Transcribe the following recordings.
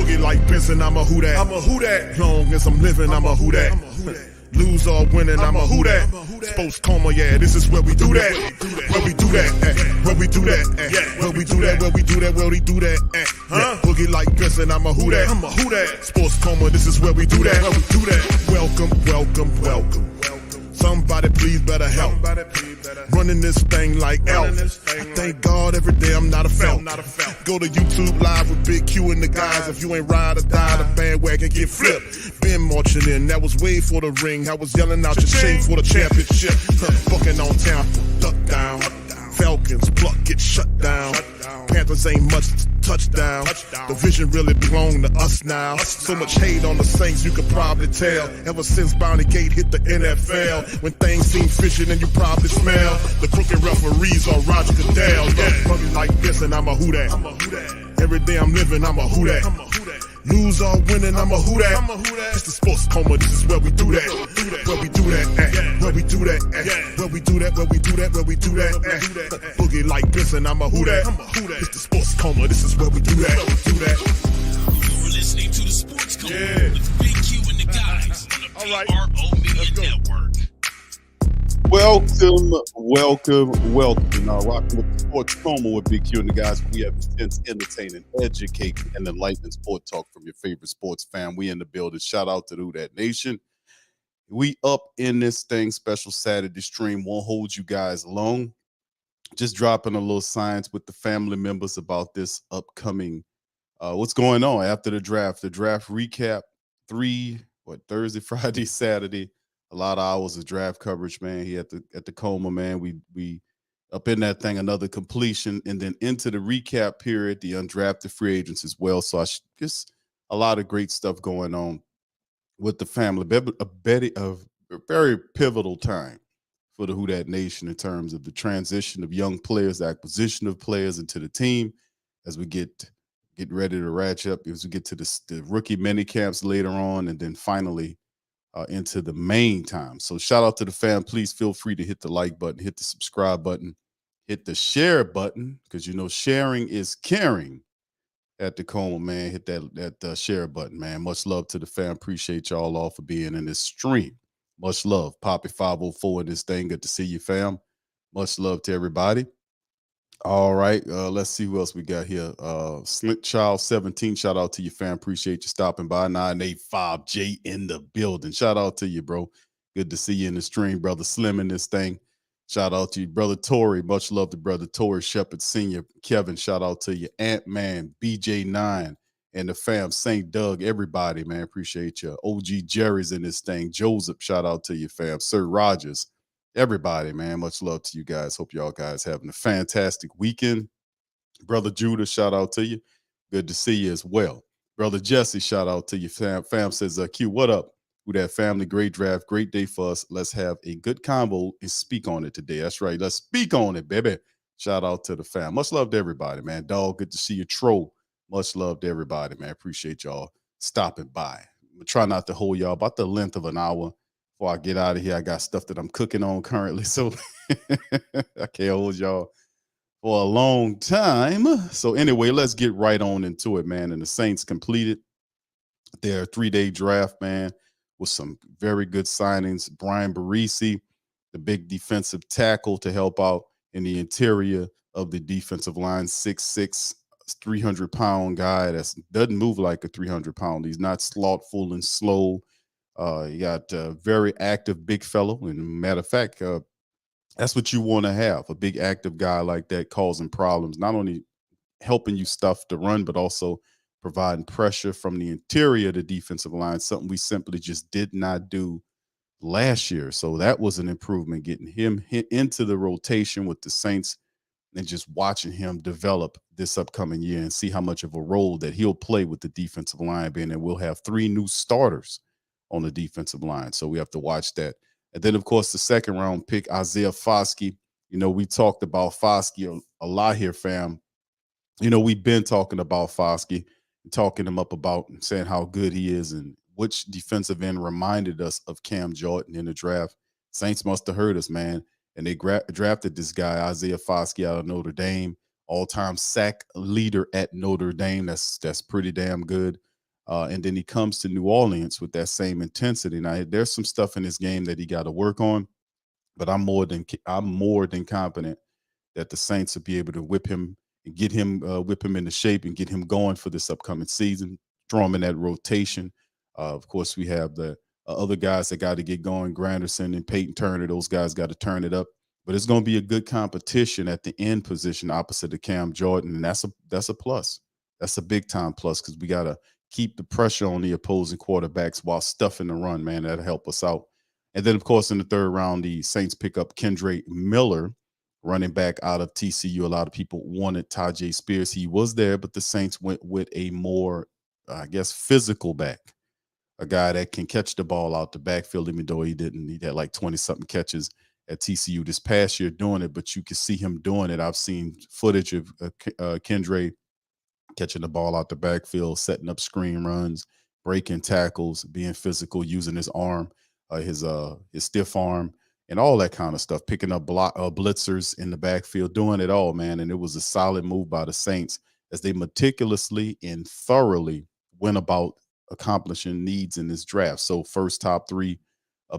Boogie like Benson, I'm a who that. I'm a who that. Long as I'm living, I'm a who that. Lose or winning, I'm a who that. Sports coma, yeah, this is where we do that. Where we do that, where we do that, where we do that, where we do that, where we do that. Boogie like Benson, I'm a who that. I'm a who that. Sports coma, this is where we do that. Where we do that. Welcome, welcome, welcome. Somebody please better help. Running this thing like Elf. I thank God every day I'm not a felt. Go to YouTube Live with Big Q and the guys. If you ain't ride or die, the bandwagon get flipped. Been marching in, that was way for the ring. I was yelling out your shame for the championship. Bucking on town, duck down. Falcons, pluck, get shut down. Panthers ain't much touchdown. The vision really belong to us now. So much hate on the Saints, you could probably tell. Ever since Bounty Gate hit the NFL, when things seem fishy, then you probably smell the crooked referees or Roger Goodell. Probably like this, and I'm a who that. Every day I'm living, I'm a who that. Lose or winning, I'm a who that. It's the sports coma, this is where we do that. Where we do that, where we do that, where we do that, where we do that, where we do that. Boogie like Benson, I'm a who that. It's the sports coma, this is where we do that. You're listening to the Sports Coma with Big Q and the guys on the PRO Media Network. Welcome. Now, rocking with the Sports Coma with Big Q and the guys. We have intense, entertaining, educating, and enlightening sport talk from your favorite sports fan. We in the building. Shout out to That Nation. We up in this thing. Special Saturday stream. Won't hold you guys long. Just dropping a little science with the family members about this upcoming. What's going on after the draft? The draft recap. Thursday, Friday, Saturday. A lot of hours of draft coverage, man. He at the coma, man. We up in that thing, another completion, and then into the recap period, the undrafted free agents as well. So just a lot of great stuff going on with the family. A very pivotal time for the Who Dat Nation in terms of the transition of young players, the acquisition of players into the team as we get ready to ratchet up, as we get to the rookie mini camps later on, and then finally into the main time. So shout out to the fam. Please feel free to hit the like button, hit the subscribe button, hit the share button, because sharing is caring at the coma, man. Hit that share button, man. Much love to the fam. Appreciate y'all all for being in this stream. Much love. Poppy 504 in this thing. Good to see you, fam. Much love to everybody. All right, let's see who else we got here. Slint Child 17, shout out to you, fam. Appreciate you stopping by. 985J in the building. Shout out to you, bro. Good to see you in the stream, brother Slim in this thing. Shout out to you, brother Tory. Much love to brother Tory Shepard Sr. Kevin, shout out to you. Ant-Man, BJ9, and the fam, St. Doug, everybody, man. Appreciate you. OG Jerry's in this thing. Joseph, shout out to you, fam. Sir Rogers. Everybody, man, much love to you guys. Hope y'all guys having a fantastic weekend. Brother Judah, shout out to you. Good to see you as well. Brother Jesse, shout out to you. Fam says, Q, what up? With that family, great draft, great day for us. Let's have a good combo and speak on it today. That's right. Let's speak on it, baby. Shout out to the fam. Much love to everybody, man. Dog, good to see you. Troll, much love to everybody, man. Appreciate y'all stopping by. I'm going to try not to hold y'all about the length of an hour. Before I get out of here, I got stuff that I'm cooking on currently, so I can't hold y'all for a long time. So anyway, let's get right on into it, man. And the Saints completed their 3-day draft, man, with some very good signings. Brian Barisi, the big defensive tackle to help out in the interior of the defensive line, 6'6", 300-pound guy that doesn't move like a 300-pound. He's not slothful and slow. You got a very active big fellow. And matter of fact, that's what you want to have, a big active guy like that causing problems, not only helping you stuff the run, but also providing pressure from the interior of the defensive line, something we simply just did not do last year. So that was an improvement, getting him into the rotation with the Saints and just watching him develop this upcoming year and see how much of a role that he'll play with the defensive line, being that we'll have 3 new starters on the defensive line. So we have to watch that. And then, of course, the second round pick, Isaiah Foskey. We talked about Foskey a lot here, fam. We've been talking about Foskey and talking him up about and saying how good he is and which defensive end reminded us of Cam Jordan in the draft. Saints must have heard us, man. And they drafted this guy, Isaiah Foskey, out of Notre Dame, all-time sack leader at Notre Dame. That's pretty damn good. And then he comes to New Orleans with that same intensity. Now, there's some stuff in his game that he got to work on, but I'm more than confident that the Saints will be able to whip him into shape and get him going for this upcoming season. Throw him in that rotation. Of course, we have the other guys that got to get going, Granderson and Peyton Turner. Those guys got to turn it up. But it's going to be a good competition at the end position opposite of Cam Jordan, and that's a plus. That's a big time plus because we got to keep the pressure on the opposing quarterbacks while stuffing the run, man. That'll help us out. And then, of course, in the third round, the Saints pick up Kendre Miller, running back out of TCU. A lot of people wanted Tajay Spears. He was there, but the Saints went with a more, I guess, physical back, a guy that can catch the ball out the backfield, even though he didn't. He had like 20-something catches at TCU this past year doing it, but you can see him doing it. I've seen footage of Kendre catching the ball out the backfield, setting up screen runs, breaking tackles, being physical, using his arm, his stiff arm, and all that kind of stuff, picking up blitzers in the backfield, doing it all, man. And it was a solid move by the Saints as they meticulously and thoroughly went about accomplishing needs in this draft. So first top three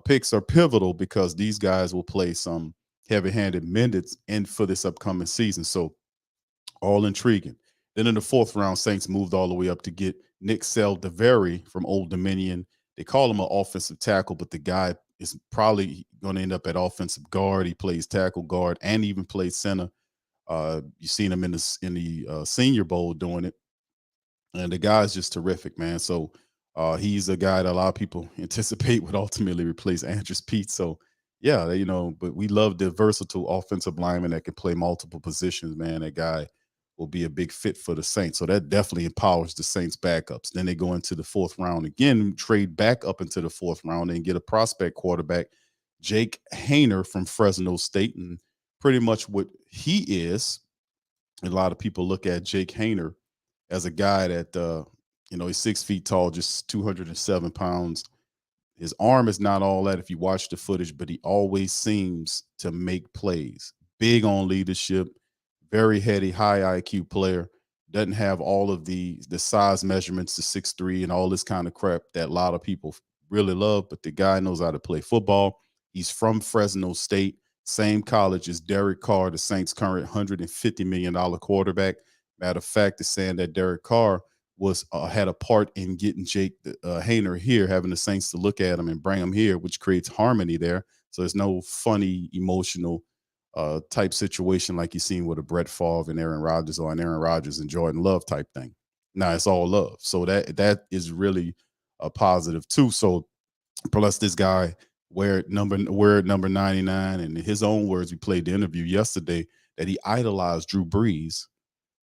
picks are pivotal because these guys will play some heavy-handed minutes for this upcoming season. So all intriguing. Then in the fourth round, Saints moved all the way up to get Nick Saldiveri from Old Dominion. They call him an offensive tackle, but the guy is probably going to end up at offensive guard. He plays tackle guard and even plays center. You've seen him in the Senior Bowl doing it. And the guy's just terrific, man. So he's a guy that a lot of people anticipate would ultimately replace Andrews Pete. So, yeah, but we love the versatile offensive lineman that can play multiple positions, man. That guy will be a big fit for the Saints. So that definitely empowers the Saints backups. Then they go into the fourth round again, trade back up into the fourth round and get a prospect quarterback, Jake Haener from Fresno State. And pretty much what he is, a lot of people look at Jake Haener as a guy that, he's 6 feet tall, just 207 pounds. His arm is not all that if you watch the footage, but he always seems to make plays. Big on leadership, very heady, high IQ player. Doesn't have all of the size measurements to 6'3" and all this kind of crap that a lot of people really love, but the guy knows how to play football. He's from Fresno State, same college as Derek Carr, the Saints' current $150 million quarterback. Matter of fact, is saying that Derek Carr had a part in getting Jake Haener here, having the Saints to look at him and bring him here, which creates harmony there. So there's no funny, emotional type situation like you've seen with a Brett Favre and Aaron Rodgers or an Aaron Rodgers and Jordan Love type thing. Now it's all love. So that is really a positive too. So plus this guy wear number 99, and in his own words, we played the interview yesterday that he idolized Drew Brees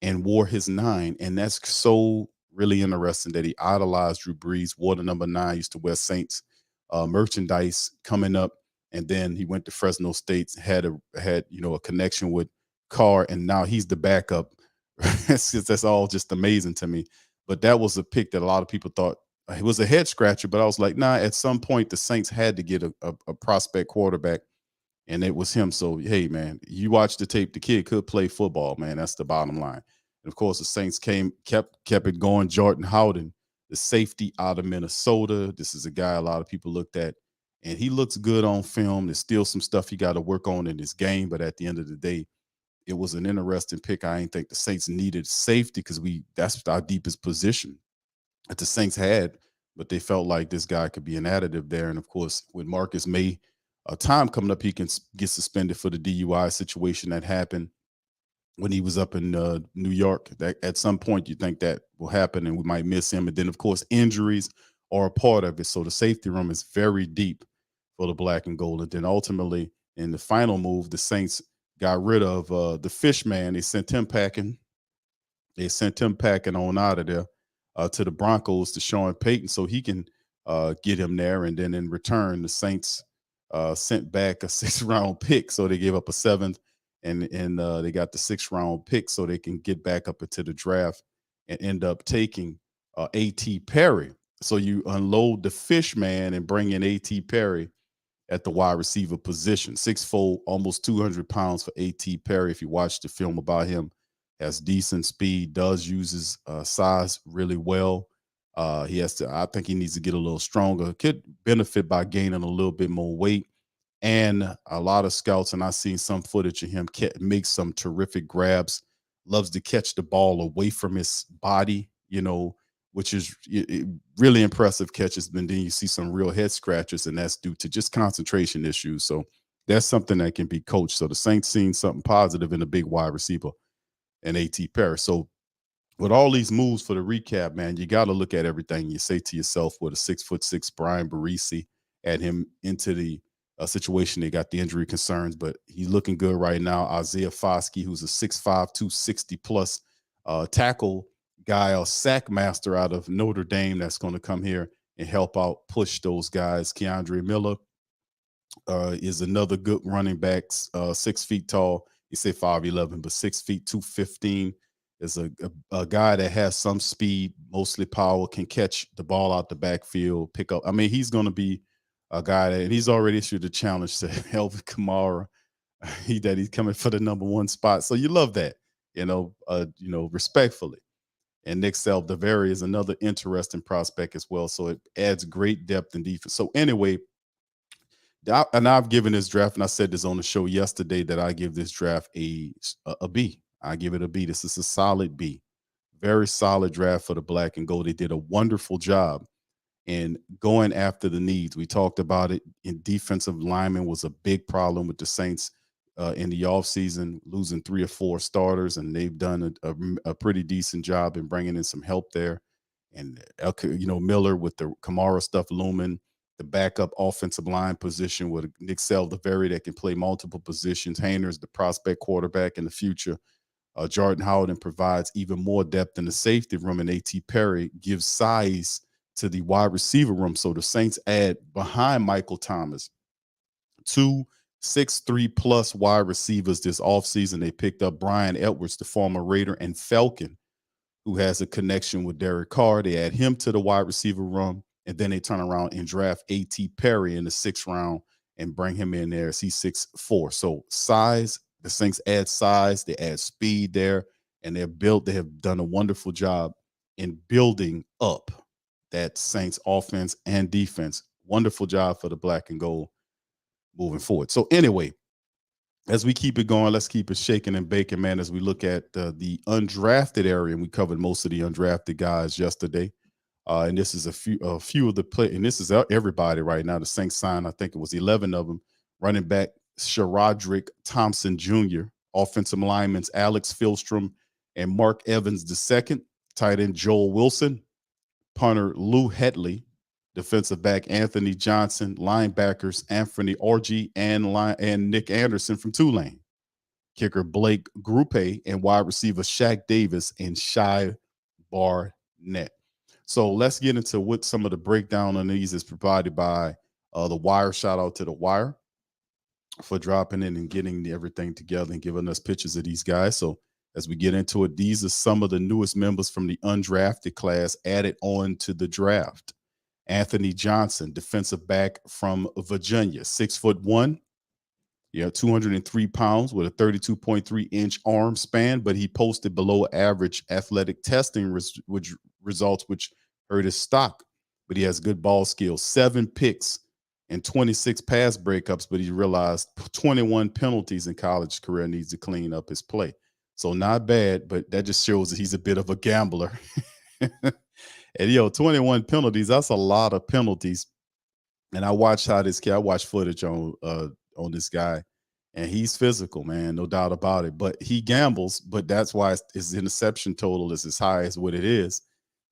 and wore his 9. And that's so really interesting that he idolized Drew Brees, wore the number 9, used to wear Saints merchandise coming up. And then he went to Fresno State, had a connection with Carr, and now he's the backup. That's all just amazing to me. But that was a pick that a lot of people thought it was a head scratcher. But I was like, nah, at some point the Saints had to get a prospect quarterback, and it was him. So, hey, man, you watch the tape. The kid could play football, man. That's the bottom line. And, of course, the Saints kept it going. Jordan Howden, the safety out of Minnesota. This is a guy a lot of people looked at. And he looks good on film. There's still some stuff he got to work on in his game. But at the end of the day, it was an interesting pick. I didn't think the Saints needed safety because that's our deepest position that the Saints had. But they felt like this guy could be an additive there. And, of course, with Marcus May, time coming up, he can get suspended for the DUI situation that happened when he was up in New York. That at some point you think that will happen and we might miss him. And then, of course, injuries are a part of it. So the safety room is very deep for the black and gold. And then ultimately in the final move, the Saints got rid of the fish man. They sent him packing. They sent him packing on out of there to the Broncos to Sean Payton so he can get him there. And then in return, the Saints sent back a 6th-round pick. So they gave up a 7th and they got the 6th-round pick so they can get back up into the draft and end up taking A.T. Perry. So you unload the fish man and bring in A.T. Perry at the wide receiver position. 6'4", almost 200 pounds for A.T. Perry. If you watch the film about him, has decent speed, uses size really well. He has to. I think he needs to get a little stronger. Could benefit by gaining a little bit more weight. And a lot of scouts, and I've seen some footage of him make some terrific grabs. Loves to catch the ball away from his body, which is really impressive catches. And then you see some real head scratches, and that's due to just concentration issues. So that's something that can be coached. So the Saints seen something positive in a big wide receiver and A.T. Perry. So with all these moves, for the recap, man, you got to look at everything. You say to yourself, with a 6'6" Brian Barisi, add him into the situation. They got the injury concerns, but he's looking good right now. Isaiah Foskey, who's a 6'5", 260 plus tackle guy, a sack master out of Notre Dame, that's going to come here and help out push those guys. Keandre Miller is another good running back, 6 feet tall. You say 5'11", but 6 feet 215. Is a guy that has some speed, mostly power, can catch the ball out the backfield, pick up. I mean, he's going to be a guy that, and he's already issued a challenge to Alvin Kamara. He's coming for the #1 spot. So you love that, respectfully. And Nick Saldiveri is another interesting prospect as well. So it adds great depth and defense. So anyway, and I've given this draft, and I said this on the show yesterday, that I give this draft a B. I give it a B. This is a solid B. Very solid draft for the black and gold. They did a wonderful job in going after the needs. We talked about it. In defensive lineman was a big problem with the Saints in the offseason, losing 3 or 4 starters, and they've done a pretty decent job in bringing in some help there. And, Miller with the Kamara stuff looming, the backup offensive line position with Nick Saldiveri that can play multiple positions. Hayner's the prospect quarterback in the future. Jordan Howden provides even more depth in the safety room, and A.T. Perry gives size to the wide receiver room. So the Saints add, behind Michael Thomas, 2 6'3" plus wide receivers this offseason. They picked up Brian Edwards, the former Raider and Falcon, who has a connection with Derek Carr. They add him to the wide receiver room, and then they turn around and draft A.T. Perry in the 6th round and bring him in there as he's 6'4". So size. The Saints add size, they add speed there, and they have done a wonderful job in building up that Saints offense and defense. Wonderful job for the black and gold moving forward. So anyway, as we keep it going, let's keep it shaking and baking, man, as we look at the undrafted area. And we covered most of the undrafted guys yesterday. And this is a few of the play, and this is everybody right now. The Saints signed, I think it was 11 of them. Running back SaRodorick Thompson Jr., offensive linemen Alex Pihlstrom and Mark Evans II, tight end Joel Wilson, punter Lou Hedley, defensive back Anthony Johnson, linebackers Anfernee Orji and Nick Anderson from Tulane, kicker Blake Grupe, and wide receiver Shaq Davis and Sy Barnett. So let's get into what some of the breakdown on these is provided by The Wire. Shout out to The Wire for dropping in and getting everything together and giving us pictures of these guys. So as we get into it, these are some of the newest members from the undrafted class added on to the draft. Anthony Johnson, defensive back from Virginia, 6'1", 203 pounds with a 32.3-inch arm span, but he posted below average athletic testing results, which hurt his stock. But he has good ball skills, 7 picks and 26 pass breakups, but he realized 21 penalties in college career, needs to clean up his play. So not bad, but that just shows that he's a bit of a gambler. And 21 penalties, that's a lot of penalties. And I watched footage on this guy, and he's physical, man, no doubt about it. But he gambles, but that's why his interception total is as high as what it is,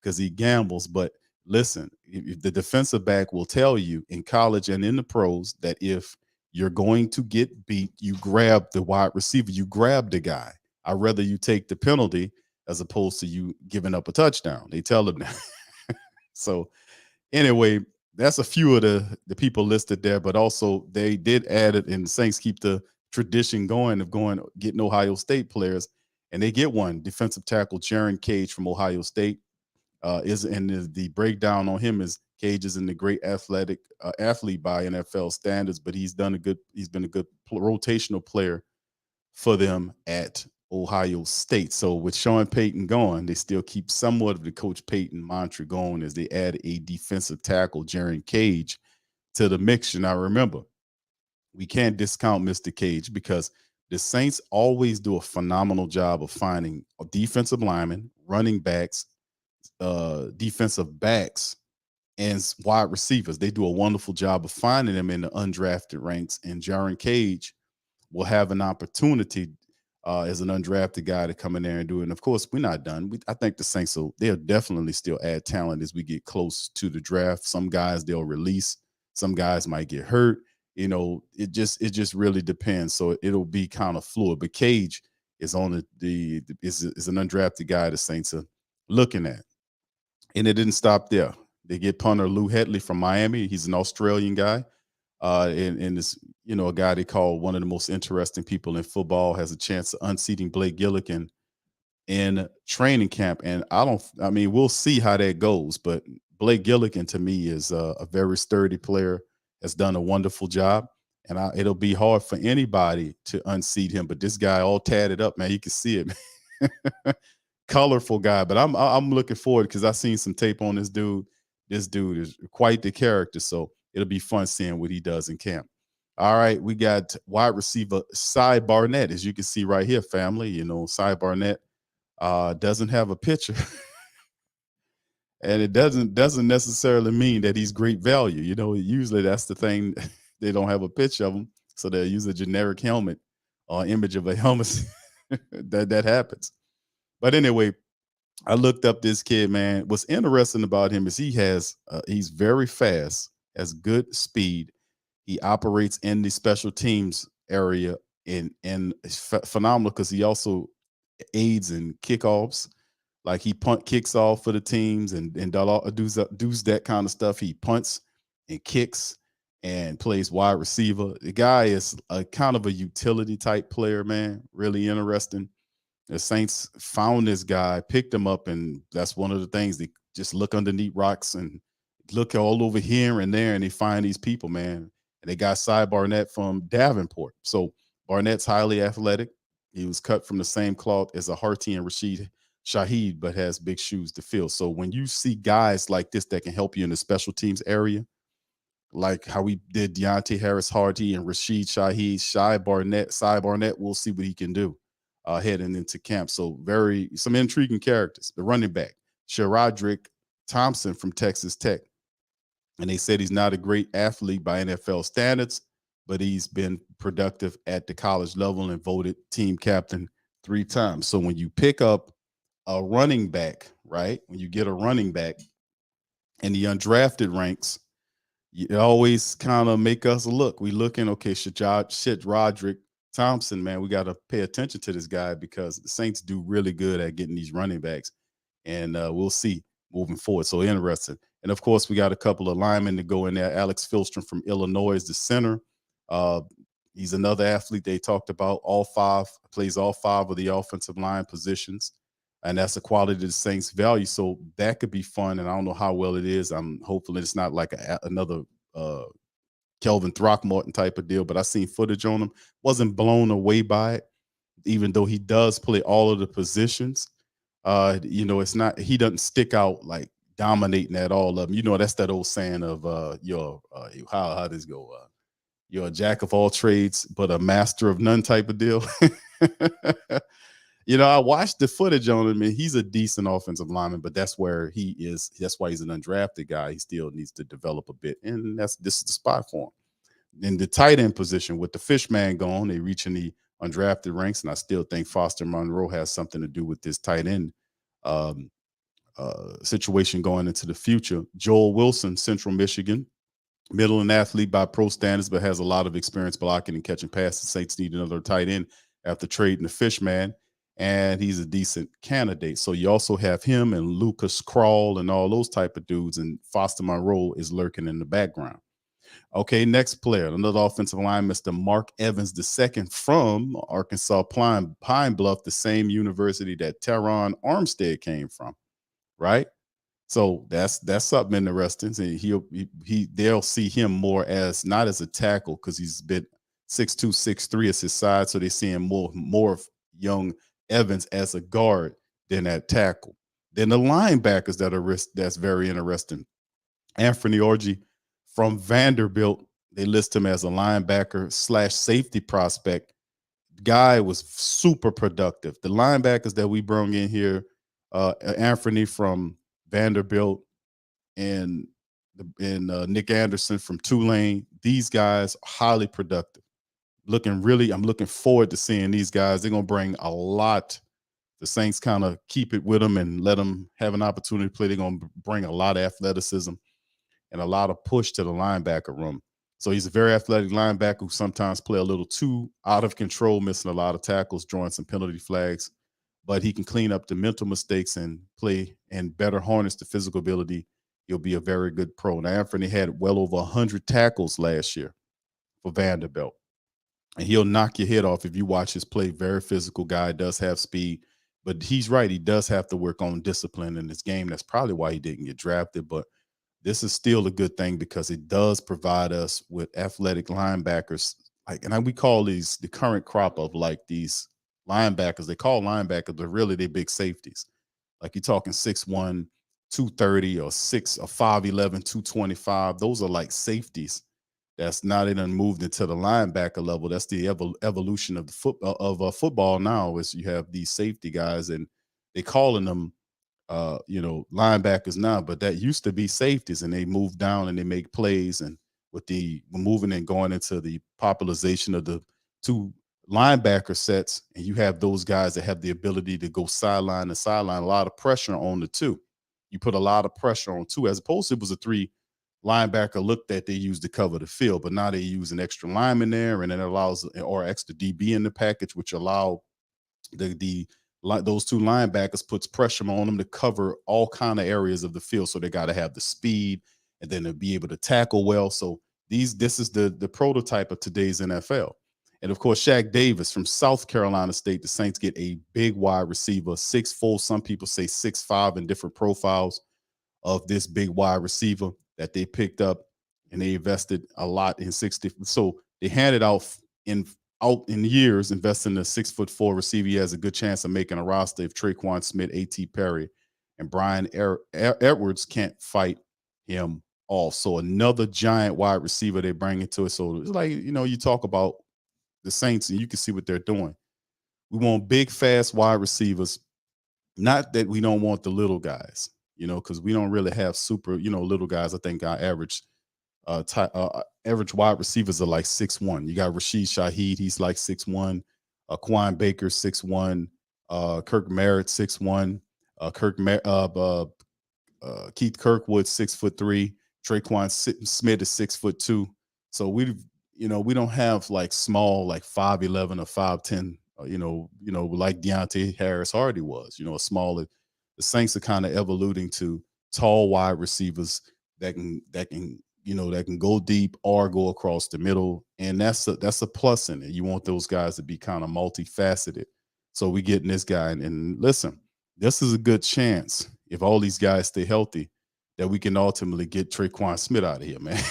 because he gambles. But listen, the defensive back will tell you in college and in the pros that if you're going to get beat, you grab the wide receiver, you grab the guy. I'd rather you take the penalty as opposed to you giving up a touchdown. They tell them that. So anyway, that's a few of the people listed there, but also they did add it, and the Saints keep the tradition going of getting Ohio State players, and they get one. Defensive tackle Jaron Cage from Ohio State the breakdown on him is Cage isn't a great athlete by NFL standards, but he's been a good rotational player for them at Ohio State. So with Sean Payton gone, they still keep somewhat of the Coach Payton mantra going as they add a defensive tackle, Jaron Cage, to the mix. And I remember, we can't discount Mr. Cage because the Saints always do a phenomenal job of finding defensive linemen, running backs, defensive backs, and wide receivers. They do a wonderful job of finding them in the undrafted ranks. And Jaron Cage will have an opportunity as an undrafted guy to come in there and do it. And of course, we're not done. I think the Saints they'll definitely still add talent as we get close to the draft. Some guys they'll release, some guys might get hurt. You know, it just really depends. So it'll be kind of fluid. But Cage is on is an undrafted guy the Saints are looking at. And it didn't stop there. They get punter Lou Hedley from Miami. He's an Australian guy. And this, you know, a guy they call one of the most interesting people in football, has a chance of unseating Blake Grupe in training camp. And we'll see how that goes. But Blake Grupe to me is a very sturdy player, has done a wonderful job. And it'll be hard for anybody to unseat him. But this guy all tatted up, man. You can see it. Colorful guy. But I'm looking forward because I've seen some tape on this dude. This dude is quite the character. So it'll be fun seeing what he does in camp. All right, we got wide receiver Sy Barnett, as you can see right here, family. You know, Sy Barnett doesn't have a picture. And it doesn't necessarily mean that he's great value. You know, usually that's the thing. They don't have a picture of him, so they'll use a generic helmet or image of a helmet. that happens. But anyway, I looked up this kid, man. What's interesting about him is he's very fast, has good speed. He operates in the special teams area and it's phenomenal because he also aids in kickoffs. Like he kicks off for the teams and does that kind of stuff. He punts and kicks and plays wide receiver. The guy is a kind of a utility type player, man. Really interesting. The Saints found this guy, picked him up, and that's one of the things. They just look underneath rocks and look all over here and there, and they find these people, man. And they got Sy Barnett from Davenport. So Barnett's highly athletic. He was cut from the same cloth as a Harty and Rashid Shaheed, but has big shoes to fill. So when you see guys like this that can help you in the special teams area, like how we did Deontay Harris Harty and Rashid Shaheed, Sy Barnett, we'll see what he can do heading into camp. So some intriguing characters. The running back, SaRodorick Thompson from Texas Tech. And they said he's not a great athlete by NFL standards, but he's been productive at the college level and voted team captain 3 times. So when you pick up a running back, right? When you get a running back in the undrafted ranks, you always kind of make us look. We looking, okay, SaRodorick Thompson, man, we got to pay attention to this guy because the Saints do really good at getting these running backs. And we'll see moving forward. So interesting. And of course, we got a couple of linemen to go in there. Alex Pihlstrom from Illinois is the center. He's another athlete they talked about. Plays all 5 of the offensive line positions. And that's a quality the Saints value. So that could be fun. And I don't know how well it is. I'm hopeful it's not like another Kelvin Throckmorton type of deal, but I seen footage on him. Wasn't blown away by it, even though he does play all of the positions. You know, he doesn't stick out like dominating at all of them. You know, that's that old saying of how this go? You're a jack of all trades, but a master of none type of deal. You know, I watched the footage on him, and he's a decent offensive lineman, but that's where he is. That's why he's an undrafted guy. He still needs to develop a bit, and this is the spot for him. In the tight end position, with the Fishman gone, they reaching the undrafted ranks, and I still think Foster Monroe has something to do with this tight end situation going into the future. Joel Wilson, Central Michigan, middle and athlete by pro standards, but has a lot of experience blocking and catching passes. Saints need another tight end after trading the Fishman, and he's a decent candidate. So you also have him and Lucas Krull and all those type of dudes, and Foster Monroe is lurking in the background. Okay, next player, another offensive line, Mr. Mark Evans II from Arkansas Pine Bluff, the same university that Teron Armstead came from, right? So that's something interesting. And they'll see him more as not as a tackle because he's a bit 6'2", 6'3" as his size. So they're seeing more of young Evans as a guard than at tackle. Then the linebackers that's very interesting. Anfernee Orji from Vanderbilt, they list him as a linebacker / safety prospect. Guy was super productive. The linebackers that we brought in here, Anfernee from Vanderbilt and Nick Anderson from Tulane, these guys are highly productive. I'm looking forward to seeing these guys. They're going to bring a lot. The Saints kind of keep it with them and let them have an opportunity to play. They're going to bring a lot of athleticism and a lot of push to the linebacker room. So he's a very athletic linebacker who sometimes play a little too out of control, missing a lot of tackles, drawing some penalty flags. But he can clean up the mental mistakes and play and better harness the physical ability. He'll be a very good pro. Now, Anfernee had well over 100 tackles last year for Vanderbilt. And he'll knock your head off if you watch his play. Very physical guy, does have speed. But he's right. He does have to work on discipline in this game. That's probably why he didn't get drafted. But this is still a good thing because it does provide us with athletic linebackers. And we call these the current crop of like these linebackers. They call linebackers, but really they're big safeties. Like you're talking 6'1", 230 or 5'11", 225. Those are like safeties. That's not even moved into the linebacker level. That's the evolution of the football now. Is you have these safety guys, and they calling them, linebackers now. But that used to be safeties, and they move down and they make plays. And with the moving and going into the popularization of the two linebacker sets, and you have those guys that have the ability to go sideline to sideline. A lot of pressure on the two. You put a lot of pressure on two, as opposed to it was a 3 linebacker look that they use to cover the field, but now they use an extra lineman there, and it allows or extra DB in the package, which allow those 2 linebackers puts pressure on them to cover all kind of areas of the field. So they got to have the speed, and then to be able to tackle well. So this is the prototype of today's NFL. And of course, Shaq Davis from South Carolina State. The Saints get a big wide receiver, 6'4". Some people say 6'5" in different profiles of this big wide receiver that they picked up, and they invested a lot in 60. So they handed out in years, investing in a 6'4" receiver. He has a good chance of making a roster if Traquan Smith, A.T. Perry, and Brian Edwards can't fight him off. So another giant wide receiver they bring into it. So it's like, you talk about the Saints and you can see what they're doing. We want big, fast wide receivers. Not that we don't want the little guys, because we don't really have super, little guys. I think our average wide receivers are like 6'1". You got Rashid Shaheed, he's like 6'1". Quan Baker, 6'1". Kirk Merritt, 6'1". Keith Kirkwood, 6'3". Traquan Smith is 6'2". So we don't have like small, like 5'11" or 5'10", like Deontay Harris Hardy was, a smaller. The Saints are kind of evolving to tall wide receivers that can go deep or go across the middle, and that's a plus in it. You want those guys to be kind of multifaceted. So we getting this guy, and listen, this is a good chance if all these guys stay healthy that we can ultimately get Traquan Smith out of here, man.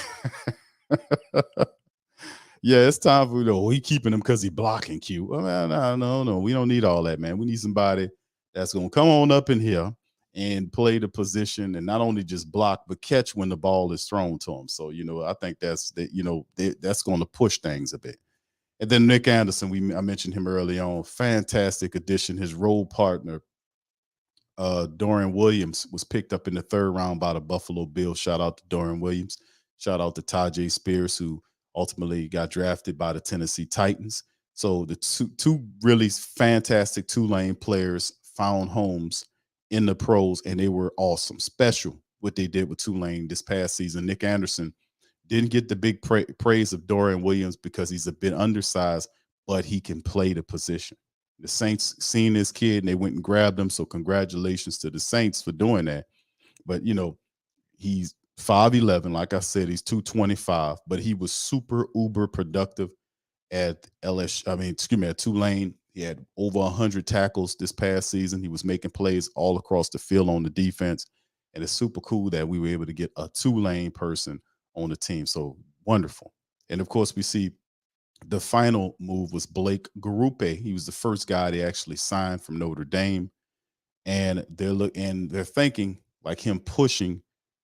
Yeah, it's time for we keeping him because he blocking Q. Well, no, we don't need all that, man. We need somebody that's gonna come on up in here and play the position, and not only just block but catch when the ball is thrown to him. So I think that's going to push things a bit. And then Nick Anderson, I mentioned him early on. Fantastic addition. His role partner, Dorian Williams, was picked up in the 3rd round by the Buffalo Bills. Shout out to Dorian Williams. Shout out to Tajay Spears, who ultimately got drafted by the Tennessee Titans. So the two really fantastic Tulane players found homes in the pros, and they were awesome. Special what they did with Tulane this past season. Nick Anderson didn't get the big praise of Dorian Williams because he's a bit undersized, but he can play the position. The Saints seen this kid, and they went and grabbed him, so congratulations to the Saints for doing that. But, he's 5'11". Like I said, he's 225, but he was super uber productive at Tulane. He had over 100 tackles this past season. He was making plays all across the field on the defense, and it's super cool that we were able to get a Tulane person on the team. So wonderful. And of course, we see The final move was Blake Grupe. He was the first guy they actually signed from Notre Dame, and they're thinking like him pushing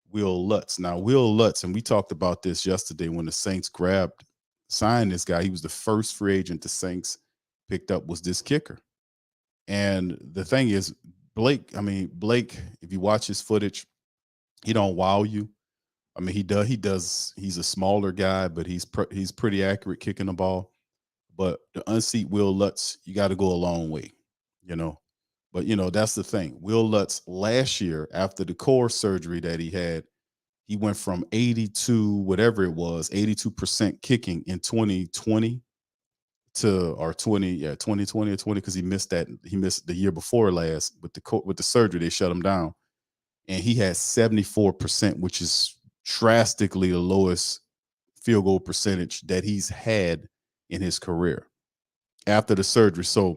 Will Lutz. Now, Will Lutz, and we talked about this yesterday when the Saints signed this guy. He was the first free agent the Saints picked up, was this kicker. And the thing is, Blake, if you watch his footage, he don't wow you. I mean, he's a smaller guy, but he's pretty accurate kicking the ball. But to unseat Will Lutz, you got to go a long way, you know. But that's the thing. Will Lutz last year, after the core surgery that he had, he went from 82, whatever it was, 82% kicking in 2020 or 2020 or 20, because he missed the year before last with the surgery. They shut him down, and he had 74%, which is drastically the lowest field goal percentage that he's had in his career after the surgery. So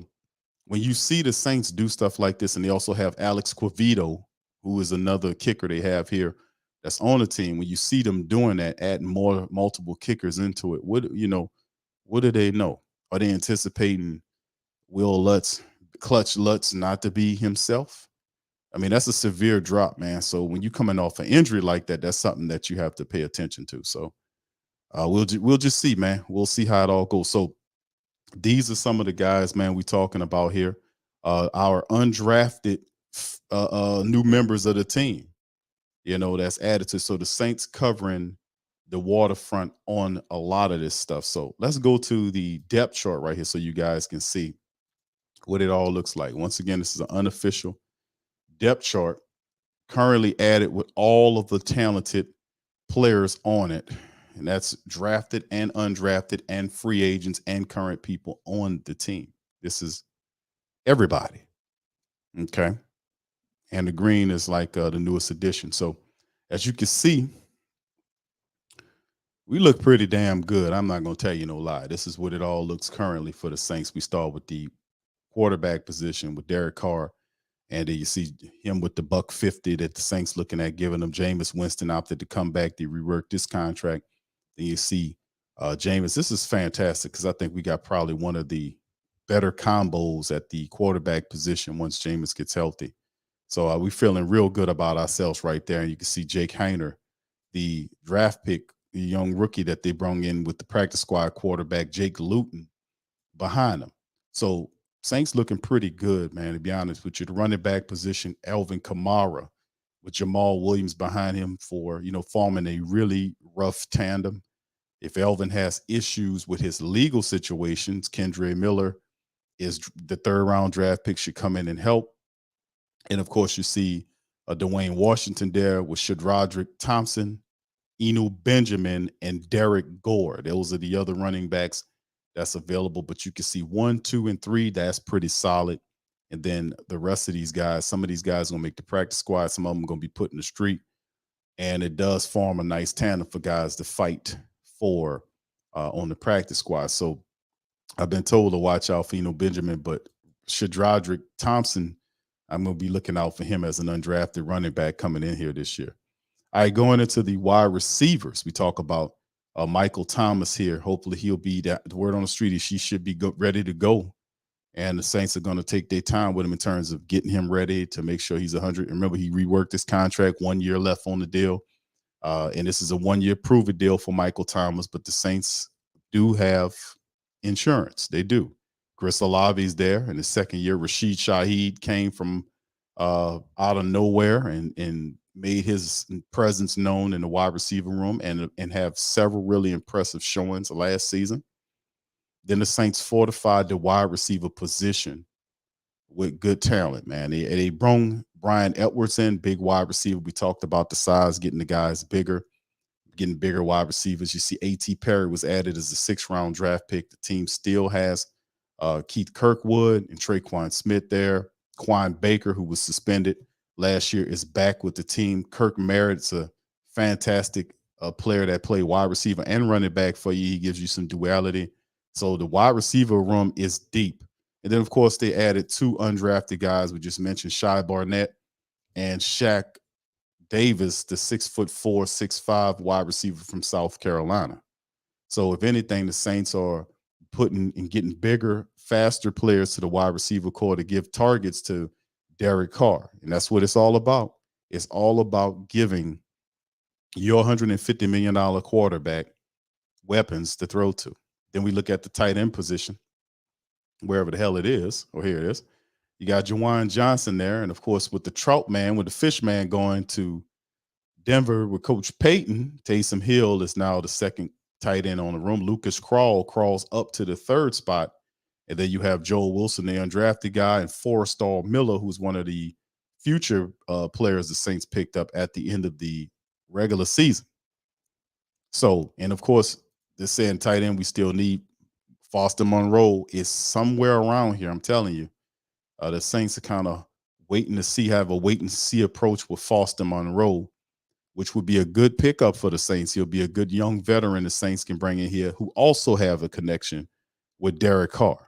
when you see the Saints do stuff like this, and they also have Alex Quavito, who is another kicker they have here that's on the team, when you see them doing that, adding multiple kickers into it, what do they know? Are they anticipating Will Lutz, Clutch Lutz, not to be himself? I mean, that's a severe drop, man. So when you're coming off an injury like that, that's something that you have to pay attention to. So we'll just see, man. We'll see how it all goes. So these are some of the guys, man, we talking about here. Our undrafted new members of the team, that's added to. So the Saints covering the waterfront on a lot of this stuff. So let's go to the depth chart right here so you guys can see what it all looks like. Once again, this is an unofficial depth chart currently added with all of the talented players on it. And that's drafted and undrafted and free agents and current people on the team. This is everybody. Okay. And the green is like the newest addition. So as you can see, we look pretty damn good. I'm not going to tell you no lie. This is what it all looks currently for the Saints. We start with the quarterback position with Derek Carr. And then you see him with the $150 that the Saints looking at giving him. Jameis Winston opted to come back. They reworked this contract. Then you see Jameis. This is fantastic because I think we got probably one of the better combos at the quarterback position once Jameis gets healthy. So we're feeling real good about ourselves right there. And you can see Jake Heiner, the draft pick, the young rookie that they brought in with the practice squad quarterback, Jake Luton, behind him. So Saints looking pretty good, man, to be honest with you. The running back position, Alvin Kamara, with Jamal Williams behind him for, forming a really rough tandem. If Alvin has issues with his legal situations, Kendre Miller is the third-round draft pick, should come in and help. And, of course, you see Dwayne Washington there with SaRodorick, Thompson, Eno Benjamin, and Derek Gore. Those are the other running backs that's available. But you can see 1, 2, and 3. That's pretty solid. And then the rest of these guys, some of these guys are going to make the practice squad. Some of them are going to be put in the street. And it does form a nice tandem for guys to fight for on the practice squad. So I've been told to watch out for Eno Benjamin, but SaRodorick Thompson, I'm going to be looking out for him as an undrafted running back coming in here this year. All right, going into the wide receivers, we talk about Michael Thomas here. Hopefully he'll be the word on the street is he should be ready to go. And the Saints are going to take their time with him in terms of getting him ready to make sure he's 100. Remember, he reworked his contract, 1 year left on the deal. And this is a 1-year prove-it deal for Michael Thomas, but the Saints do have insurance. They do. Chris Olave's there in his second year. Rashid Shaheed came from out of nowhere and made his presence known in the wide receiver room and have several really impressive showings last season. Then the Saints fortified the wide receiver position with good talent, man. They brought Brian Edwards in, big wide receiver. We talked about the size, getting the guys bigger, getting bigger wide receivers. You see A.T. Perry was added as a 6th-round draft pick. The team still has Keith Kirkwood and Traquan Smith there. Quan Baker, who was suspended last year, is back with the team. Kirk Merritt's a fantastic player that played wide receiver and running back for you. He gives you some duality. So the wide receiver room is deep. And then, of course, they added 2 undrafted guys. We just mentioned Sy Barnett and Shaq Davis, the 6'4", 6'5" wide receiver from South Carolina. So if anything, the Saints are putting and getting bigger, faster players to the wide receiver core to give targets to Derek Carr. And that's what it's all about. It's all about giving your $150 million quarterback weapons to throw to. Then we look at the tight end position, wherever the hell it is, or here it is. You got Juwan Johnson there. And of course, with the Trout man, with the Fish man going to Denver with Coach Payton, Taysom Hill is now the second tight end on the room. Lucas crawls up to the third spot. And then you have Joel Wilson, the undrafted guy, and Forrestal Miller, who's one of the future players the Saints picked up at the end of the regular season. So, and of course, they're saying tight end, we still need Foster Monroe is somewhere around here. I'm telling you, the Saints are kind of waiting to see, have a wait and see approach with Foster Monroe, which would be a good pickup for the Saints. He'll be a good young veteran the Saints can bring in here who also have a connection with Derek Carr.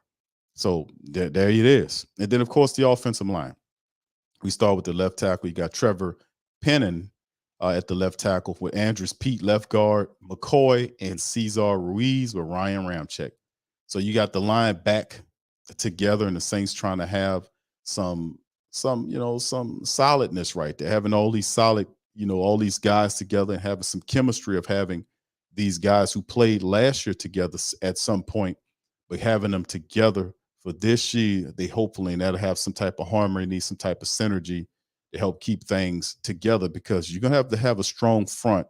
So there it is. And then, of course, the offensive line. We start with the left tackle. You got Trevor Pennon at the left tackle with Andrews Pete, left guard, McCoy, and Cesar Ruiz with Ryan Ramczyk. So you got the line back together, and the Saints trying to have some solidness right there, having all these solid, all these guys together and having some chemistry of having these guys who played last year together at some point, but having them together for this year, they hopefully, and that'll have some type of harmony, some type of synergy to help keep things together, because you're going to have a strong front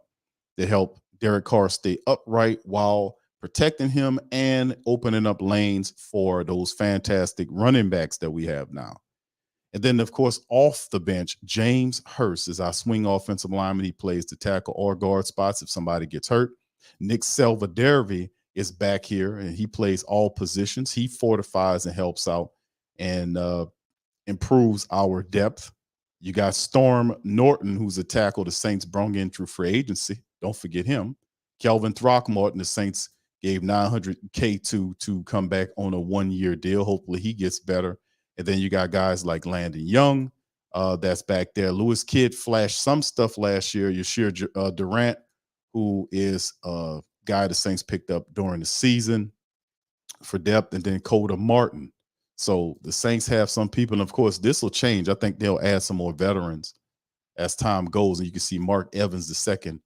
to help Derek Carr stay upright while protecting him and opening up lanes for those fantastic running backs that we have now. And then, of course, off the bench, James Hurst is our swing offensive lineman. He plays the tackle or guard spots if somebody gets hurt. Nick Selvadervi is back here, and he plays all positions. He fortifies and helps out and improves our depth. You got Storm Norton, who's a tackle the Saints brought in through free agency. Don't forget him. Kelvin Throckmorton, the Saints gave $900K to come back on a one-year deal. Hopefully he gets better. And then you got guys like Landon Young that's back there. Lewis Kidd flashed some stuff last year. Yashir Durant, who is a guy the Saints picked up during the season for depth, and then Coda Martin. So the Saints have some people, and of course, this will change. I think they'll add some more veterans as time goes, and you can see Mark Evans II,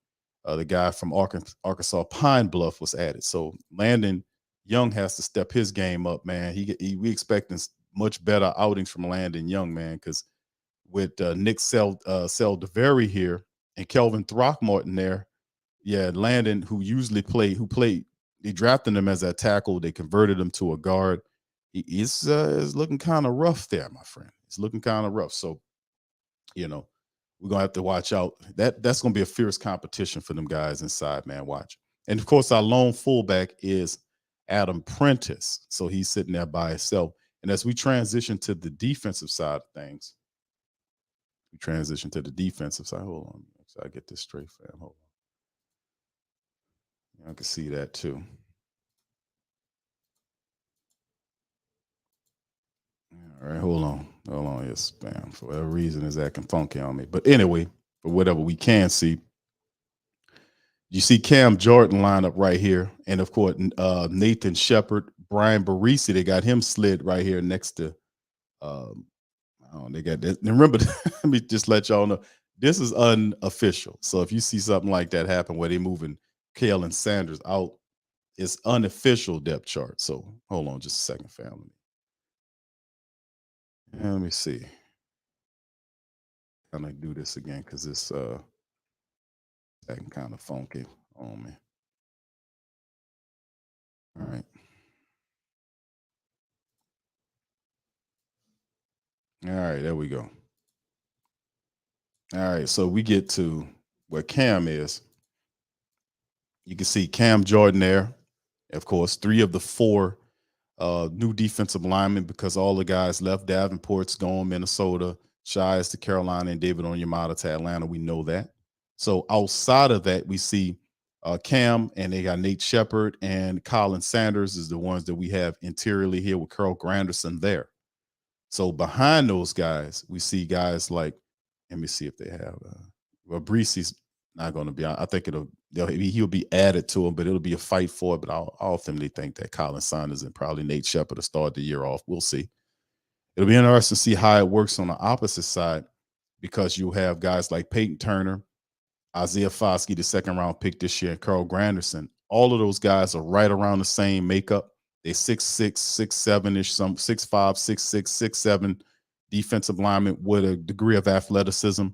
the guy from Arkansas Pine Bluff, was added. So Landon Young has to step his game up, man. We expecting much better outings from Landon Young, man, because with Nick Selvadervi here and Kelvin Throckmorton there, yeah, Landon, who played, they drafted him as a tackle. They converted him to a guard. Is looking kind of rough there, my friend. It's looking kind of rough. So, we're going to have to watch out. That's going to be a fierce competition for them guys inside, man. Watch. And, of course, our lone fullback is Adam Prentice. So he's sitting there by himself. And as we transition to the defensive side of things, Hold on. So I get this straight, fam. Hold on. I can see that too. All right, hold on. Yes, spam for whatever reason is acting funky on me. But anyway, for whatever we can see, you see Cam Jordan line up right here, and of course Nathan Shepard, Brian Barisi. They got him slid right here next to. They got that. And remember, let me just let y'all know this is unofficial. So if you see something like that happen where they moving Kalen Sanders out, it's unofficial depth chart. So hold on just a second, family. Let me see. I'm gonna do this again because it's acting kind of funky on me. All right. All right, there we go. All right, so we get to where Cam is. You can see Cam Jordan there. Of course, 3 of the 4 new defensive linemen, because all the guys left. Davenport's gone, Minnesota. Shai is to Carolina, and David Onyemata to Atlanta. We know that. So outside of that, we see Cam, and they got Nate Shepard and Colin Sanders is the ones that we have interiorly here with Carl Granderson there. So behind those guys, we see guys like, let me see if they have Barisi's Not going to be. I think he'll be added to him, but it'll be a fight for it. But I ultimately think that Colin Saunders and probably Nate Shepard will start the year off. We'll see. It'll be interesting to see how it works on the opposite side, because you have guys like Peyton Turner, Isaiah Foskey, the second-round pick this year, and Carl Granderson. All of those guys are right around the same makeup. They're 6'6", 6'7"-ish, some 6'5", 6'6", 6'7" defensive linemen with a degree of athleticism.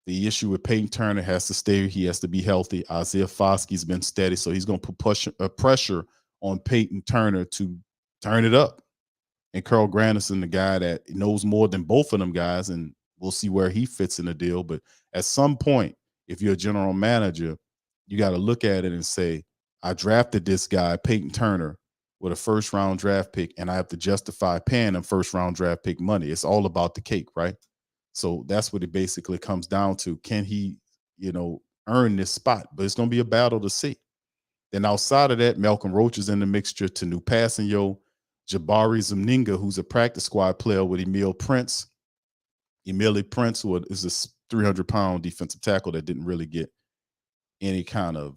The issue with Peyton Turner has to stay. He has to be healthy. Isaiah Foskey's been steady, so he's going to put pressure on Peyton Turner to turn it up. And Carl Granderson, the guy that knows more than both of them guys, and we'll see where he fits in the deal. But at some point, if you're a general manager, you got to look at it and say, I drafted this guy, Peyton Turner, with a first-round draft pick, and I have to justify paying him first-round draft pick money. It's all about the cake, right? So that's what it basically comes down to. Can he, earn this spot? But it's going to be a battle to see. Then outside of that, Malcolm Roach is in the mixture. Tanu Passanyo, Jabari Zuniga, who's a practice squad player with Emile Prince, who is a 300-pound defensive tackle that didn't really get any kind of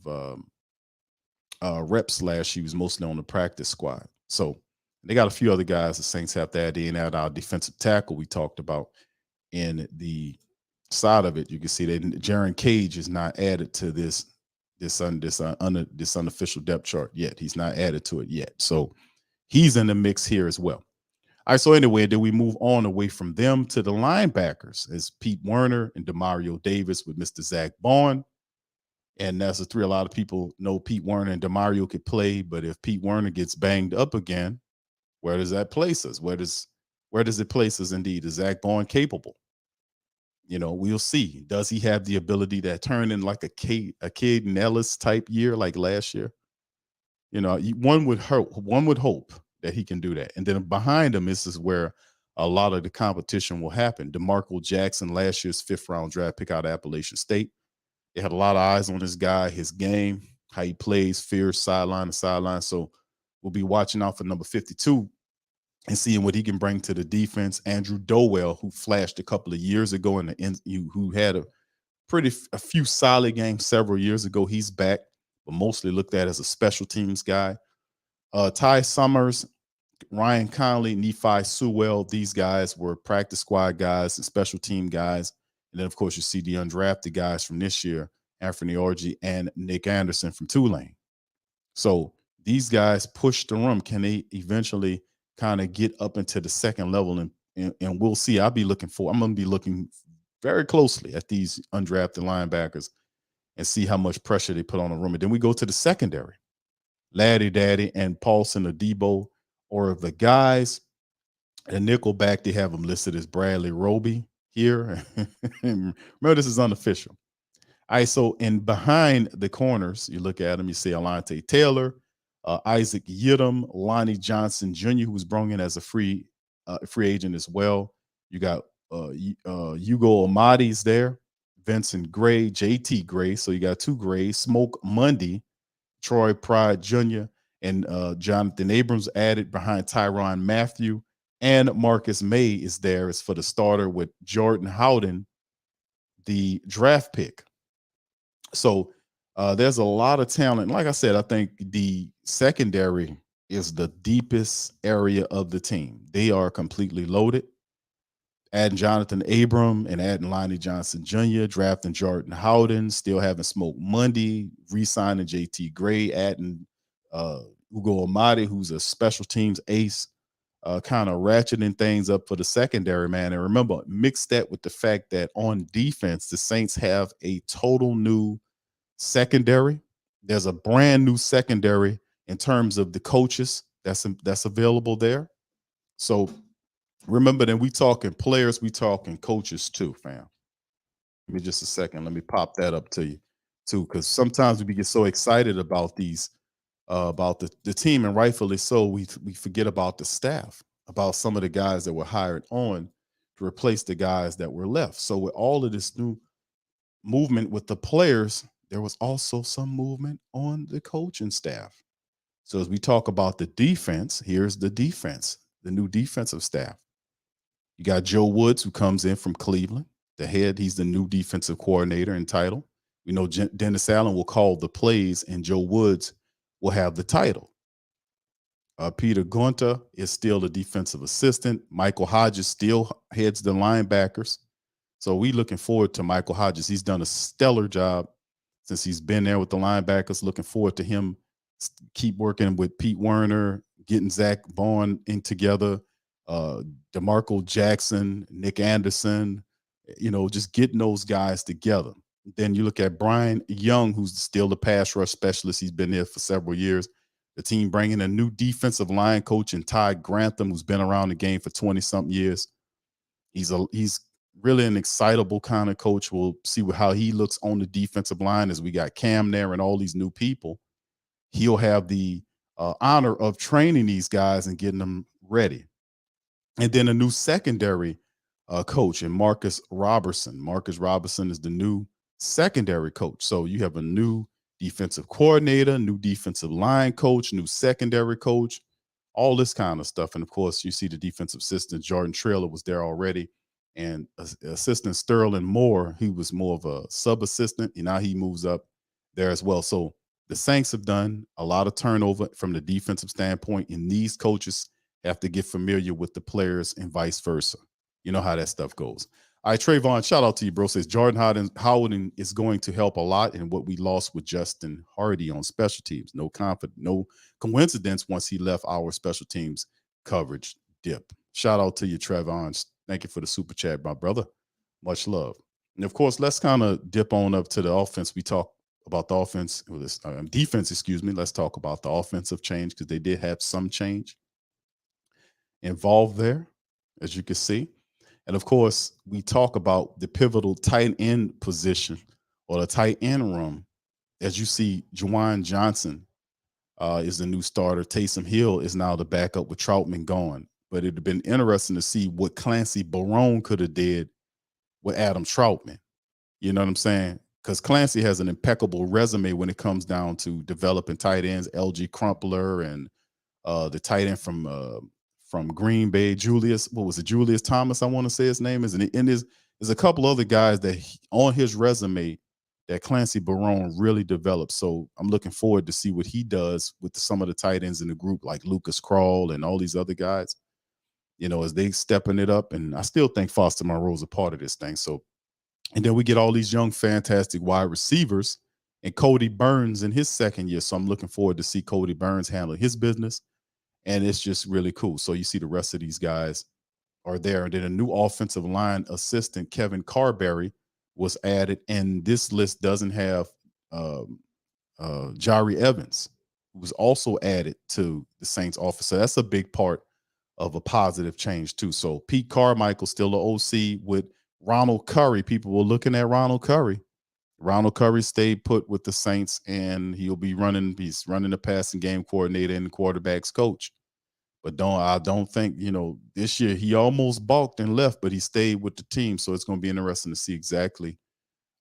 reps last year. He was mostly on the practice squad. So they got a few other guys the Saints have to add in. Our defensive tackle we talked about. In the side of it, you can see that Jaron Cage is not added to this unofficial depth chart yet. He's not added to it yet. So he's in the mix here as well. All right, so anyway, then we move on away from them to the linebackers as Pete Werner and Demario Davis with Mr. Zach Bond. And that's a three. A lot of people know Pete Werner and Demario could play, but if Pete Werner gets banged up again, where does that place us? Where does it place us indeed? Is Zach Bond capable? We'll see. Does he have the ability to turn in like a Kid Nellis type year like last year? One would hope that he can do that. And then behind him, this is where a lot of the competition will happen. DeMarco Jackson, last year's 5th-round draft pick out of Appalachian State. They had a lot of eyes on this guy, his game, how he plays, fierce sideline to sideline. So we'll be watching out for number 52 and seeing what he can bring to the defense. Andrew Dowell, who flashed a couple of years ago who had a few solid games several years ago, he's back, but mostly looked at as a special teams guy. Ty Summers, Ryan Conley, Nephi Sewell, these guys were practice squad guys and special team guys. And then, of course, you see the undrafted guys from this year, Anfernee Orji and Nick Anderson from Tulane. So these guys push the room. Can they eventually kind of get up into the second level? And we'll see. I'm going to be looking very closely at these undrafted linebackers and see how much pressure they put on the room. And then we go to the secondary. Laddie Daddy and Paulson Adebo, or the guys at nickelback, they have them listed as Bradley Roby here. Remember, this is unofficial. All right, so in behind the corners, you look at them, you see Alante Taylor, Isaac Yidam, Lonnie Johnson Jr., who was brought in as a free agent as well. You got Hugo Amadi's there, Vincent Gray, JT Gray. So you got two Grays, Smoke Mundy, Troy Pride Jr., and Jonathan Abrams added behind Tyrann Mathieu. And Marcus May is there as for the starter with Jordan Howden, the draft pick. So there's a lot of talent. Like I said, I think the secondary is the deepest area of the team. They are completely loaded. Adding Jonathan Abram and adding Lonnie Johnson Jr., drafting Jordan Howden, still having Smoke Mundy, re-signing JT Gray, adding Ugo Amadi, who's a special teams ace, kind of ratcheting things up for the secondary, man. And remember, mix that with the fact that on defense, the Saints have a total new secondary. There's a brand new secondary in terms of the coaches that's available there. So remember that we talking players, we talking coaches too, fam. Give me just a second. Let me pop that up to you too, because sometimes we get so excited about these, about the team, and rightfully so, we forget about the staff, about some of the guys that were hired on to replace the guys that were left. So with all of this new movement with the players, there was also some movement on the coaching staff. So as we talk about the defense, here's the defense, the new defensive staff. You got Joe Woods, who comes in from Cleveland. He's the new defensive coordinator in title. We know Dennis Allen will call the plays, and Joe Woods will have the title. Peter Gunter is still a defensive assistant. Michael Hodges still heads the linebackers. So we looking forward to Michael Hodges. He's done a stellar job since he's been there with the linebackers. Looking forward to him keep working with Pete Werner, getting Zach Vaughn in together, DeMarco Jackson, Nick Anderson, just getting those guys together. Then you look at Brian Young, who's still the pass rush specialist. He's been there for several years. The team bringing a new defensive line coach in Ty Grantham, who's been around the game for 20-something years. He's really an excitable kind of coach. We'll see how he looks on the defensive line as we got Cam there and all these new people. He'll have the honor of training these guys and getting them ready. And then a new secondary coach in Marcus Robertson. Marcus Robertson is the new secondary coach. So you have a new defensive coordinator, new defensive line coach, new secondary coach, all this kind of stuff. And of course, you see the defensive assistant, Jordan Traylor, was there already. And assistant Sterling Moore, he was more of a sub-assistant, and now he moves up there as well. So the Saints have done a lot of turnover from the defensive standpoint, and these coaches have to get familiar with the players and vice versa. You know how that stuff goes. All right, Trayvon, shout out to you, bro. Says Jordan Howden is going to help a lot in what we lost with Justin Hardy on special teams. No coincidence once he left, our special teams coverage dip. Shout out to you, Trayvon. Thank you for the super chat, my brother. Much love. And of course, let's kind of dip on up to the offense. We talk about the offense, defense, excuse me. Let's talk about the offensive change because they did have some change involved there, as you can see. And of course, we talk about the pivotal tight end position or the tight end room. As you see, Juwan Johnson is the new starter. Taysom Hill is now the backup with Troutman gone. But it'd have been interesting to see what Clancy Barone could have did with Adam Troutman. You know what I'm saying? Because Clancy has an impeccable resume when it comes down to developing tight ends. LG Crumpler and the tight end from Green Bay, Julius Thomas, I want to say his name is. And there's a couple other guys that on his resume that Clancy Barone really developed. So I'm looking forward to see what he does with some of the tight ends in the group, like Lucas Krull and all these other guys, as they stepping it up. And I still think Foster Monroe is a part of this thing. So, and then we get all these young, fantastic wide receivers and Cody Burns in his second year. So I'm looking forward to see Cody Burns handle his business. And it's just really cool. So you see the rest of these guys are there. And then a new offensive line assistant, Kevin Carberry, was added. And this list doesn't have Jari Evans, who was also added to the Saints office. So that's a big part of a positive change too. So Pete Carmichael, still the OC with Ronald Curry. People were looking at Ronald Curry. Ronald Curry stayed put with the Saints, and he's running the passing game coordinator and quarterbacks coach. But I don't think, this year he almost balked and left, but he stayed with the team. So it's going to be interesting to see exactly,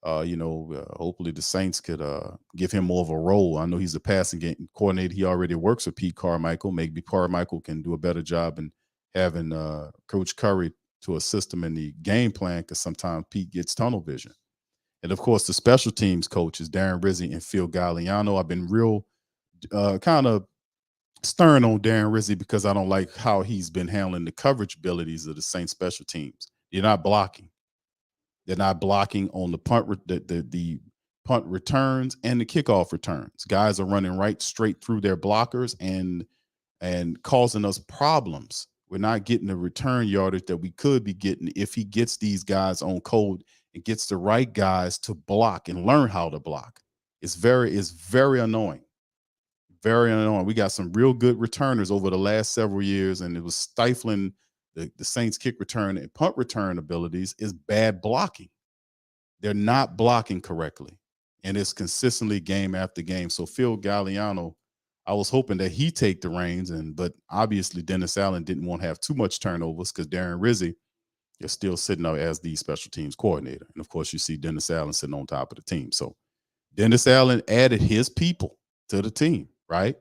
hopefully the Saints could give him more of a role. I know he's a passing game coordinator. He already works with Pete Carmichael. Maybe Carmichael can do a better job in having Coach Curry to assist him in the game plan, because sometimes Pete gets tunnel vision. And of course, the special teams coaches, Darren Rizzi and Phil Galliano. I've been real kind of stern on Darren Rizzi because I don't like how he's been handling the coverage abilities of the Saints special teams. They're not blocking. They're not blocking on the the punt returns and the kickoff returns. Guys are running right straight through their blockers and causing us problems. We're not getting the return yardage that we could be getting if he gets these guys on code and gets the right guys to block and learn how to block. It's very annoying. Very annoying. We got some real good returners over the last several years, and it was stifling the Saints kick return and punt return abilities is bad blocking. They're not blocking correctly, and it's consistently game after game. So Phil Galliano, I was hoping that he take the reins, but obviously Dennis Allen didn't want to have too much turnovers because Darren Rizzi is still sitting out as the special teams coordinator. And of course, you see Dennis Allen sitting on top of the team. So Dennis Allen added his people to the team, right?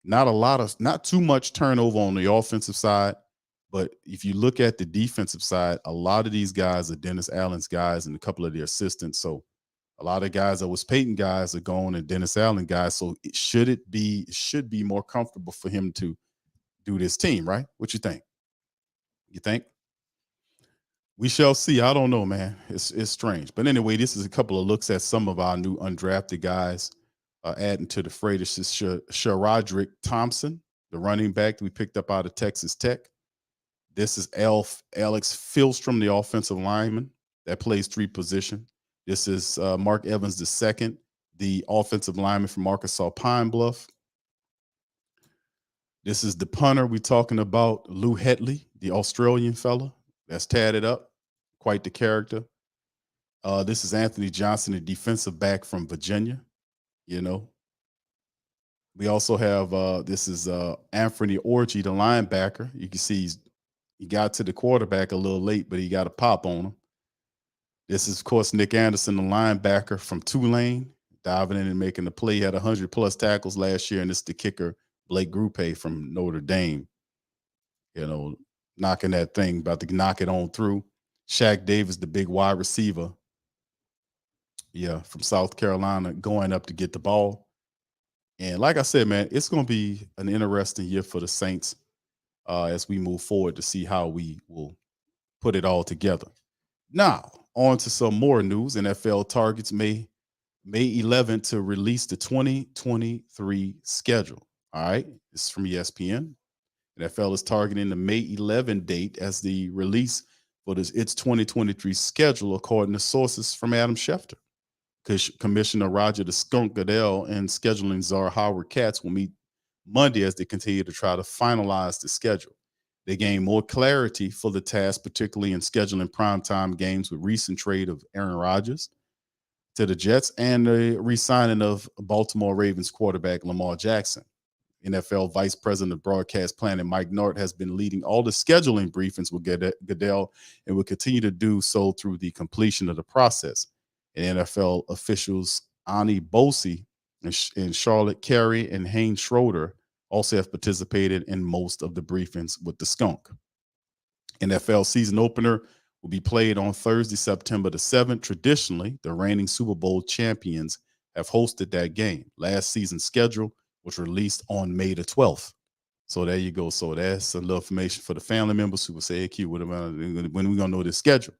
Not too much turnover on the offensive side, but if you look at the defensive side, a lot of these guys are Dennis Allen's guys and a couple of the assistants. So A lot of guys that was Peyton guys are gone and Dennis Allen guys. So it should be more comfortable for him to do this team, right? What you think? You think? We shall see. I don't know, man. It's strange. But anyway, this is a couple of looks at some of our new undrafted guys adding to the fray. This is SaRodorick Thompson, the running back that we picked up out of Texas Tech. This is Alex Pihlstrom, the offensive lineman that plays 3 position. This is Mark Evans II, the offensive lineman from Arkansas Pine Bluff. This is the punter we're talking about, Lou Hedley, the Australian fella that's tatted up, quite the character. This is Anthony Johnson, the defensive back from Virginia. You know, we also have this is Anfernee Orji, the linebacker. You can see he got to the quarterback a little late, but he got a pop on him. This is, of course, Nick Anderson, the linebacker from Tulane, diving in and making the play. He had 100+ tackles last year, and this is the kicker, Blake Grupe from Notre Dame. You know, knocking that thing, about to knock it on through. Shaq Davis, the big wide receiver, from South Carolina, going up to get the ball. And like I said, man, it's going to be an interesting year for the Saints as we move forward to see how we will put it all together. Now, on to some more news. NFL targets May 11th to release the 2023 schedule. All right, this is from ESPN. NFL is targeting the May 11 date as the release for its 2023 schedule, according to sources from Adam Schefter. Commissioner Roger the Skunk Goodell and scheduling czar Howard Katz will meet Monday as they continue to try to finalize the schedule. They gain more clarity for the task, particularly in scheduling primetime games with recent trade of Aaron Rodgers to the Jets and the re-signing of Baltimore Ravens quarterback Lamar Jackson. NFL Vice President of Broadcast Planning Mike Nort has been leading all the scheduling briefings with Goodell and will continue to do so through the completion of the process. And NFL officials Ani Bosi and Charlotte Carey and Haynes Schroeder also have participated in most of the briefings with the Skunk. NFL season opener will be played on Thursday, September the 7th. Traditionally, the reigning Super Bowl champions have hosted that game. Last season's schedule was released on May the 12th. So there you go. So that's a little information for the family members who will say, hey, Q, when are we going to know this schedule?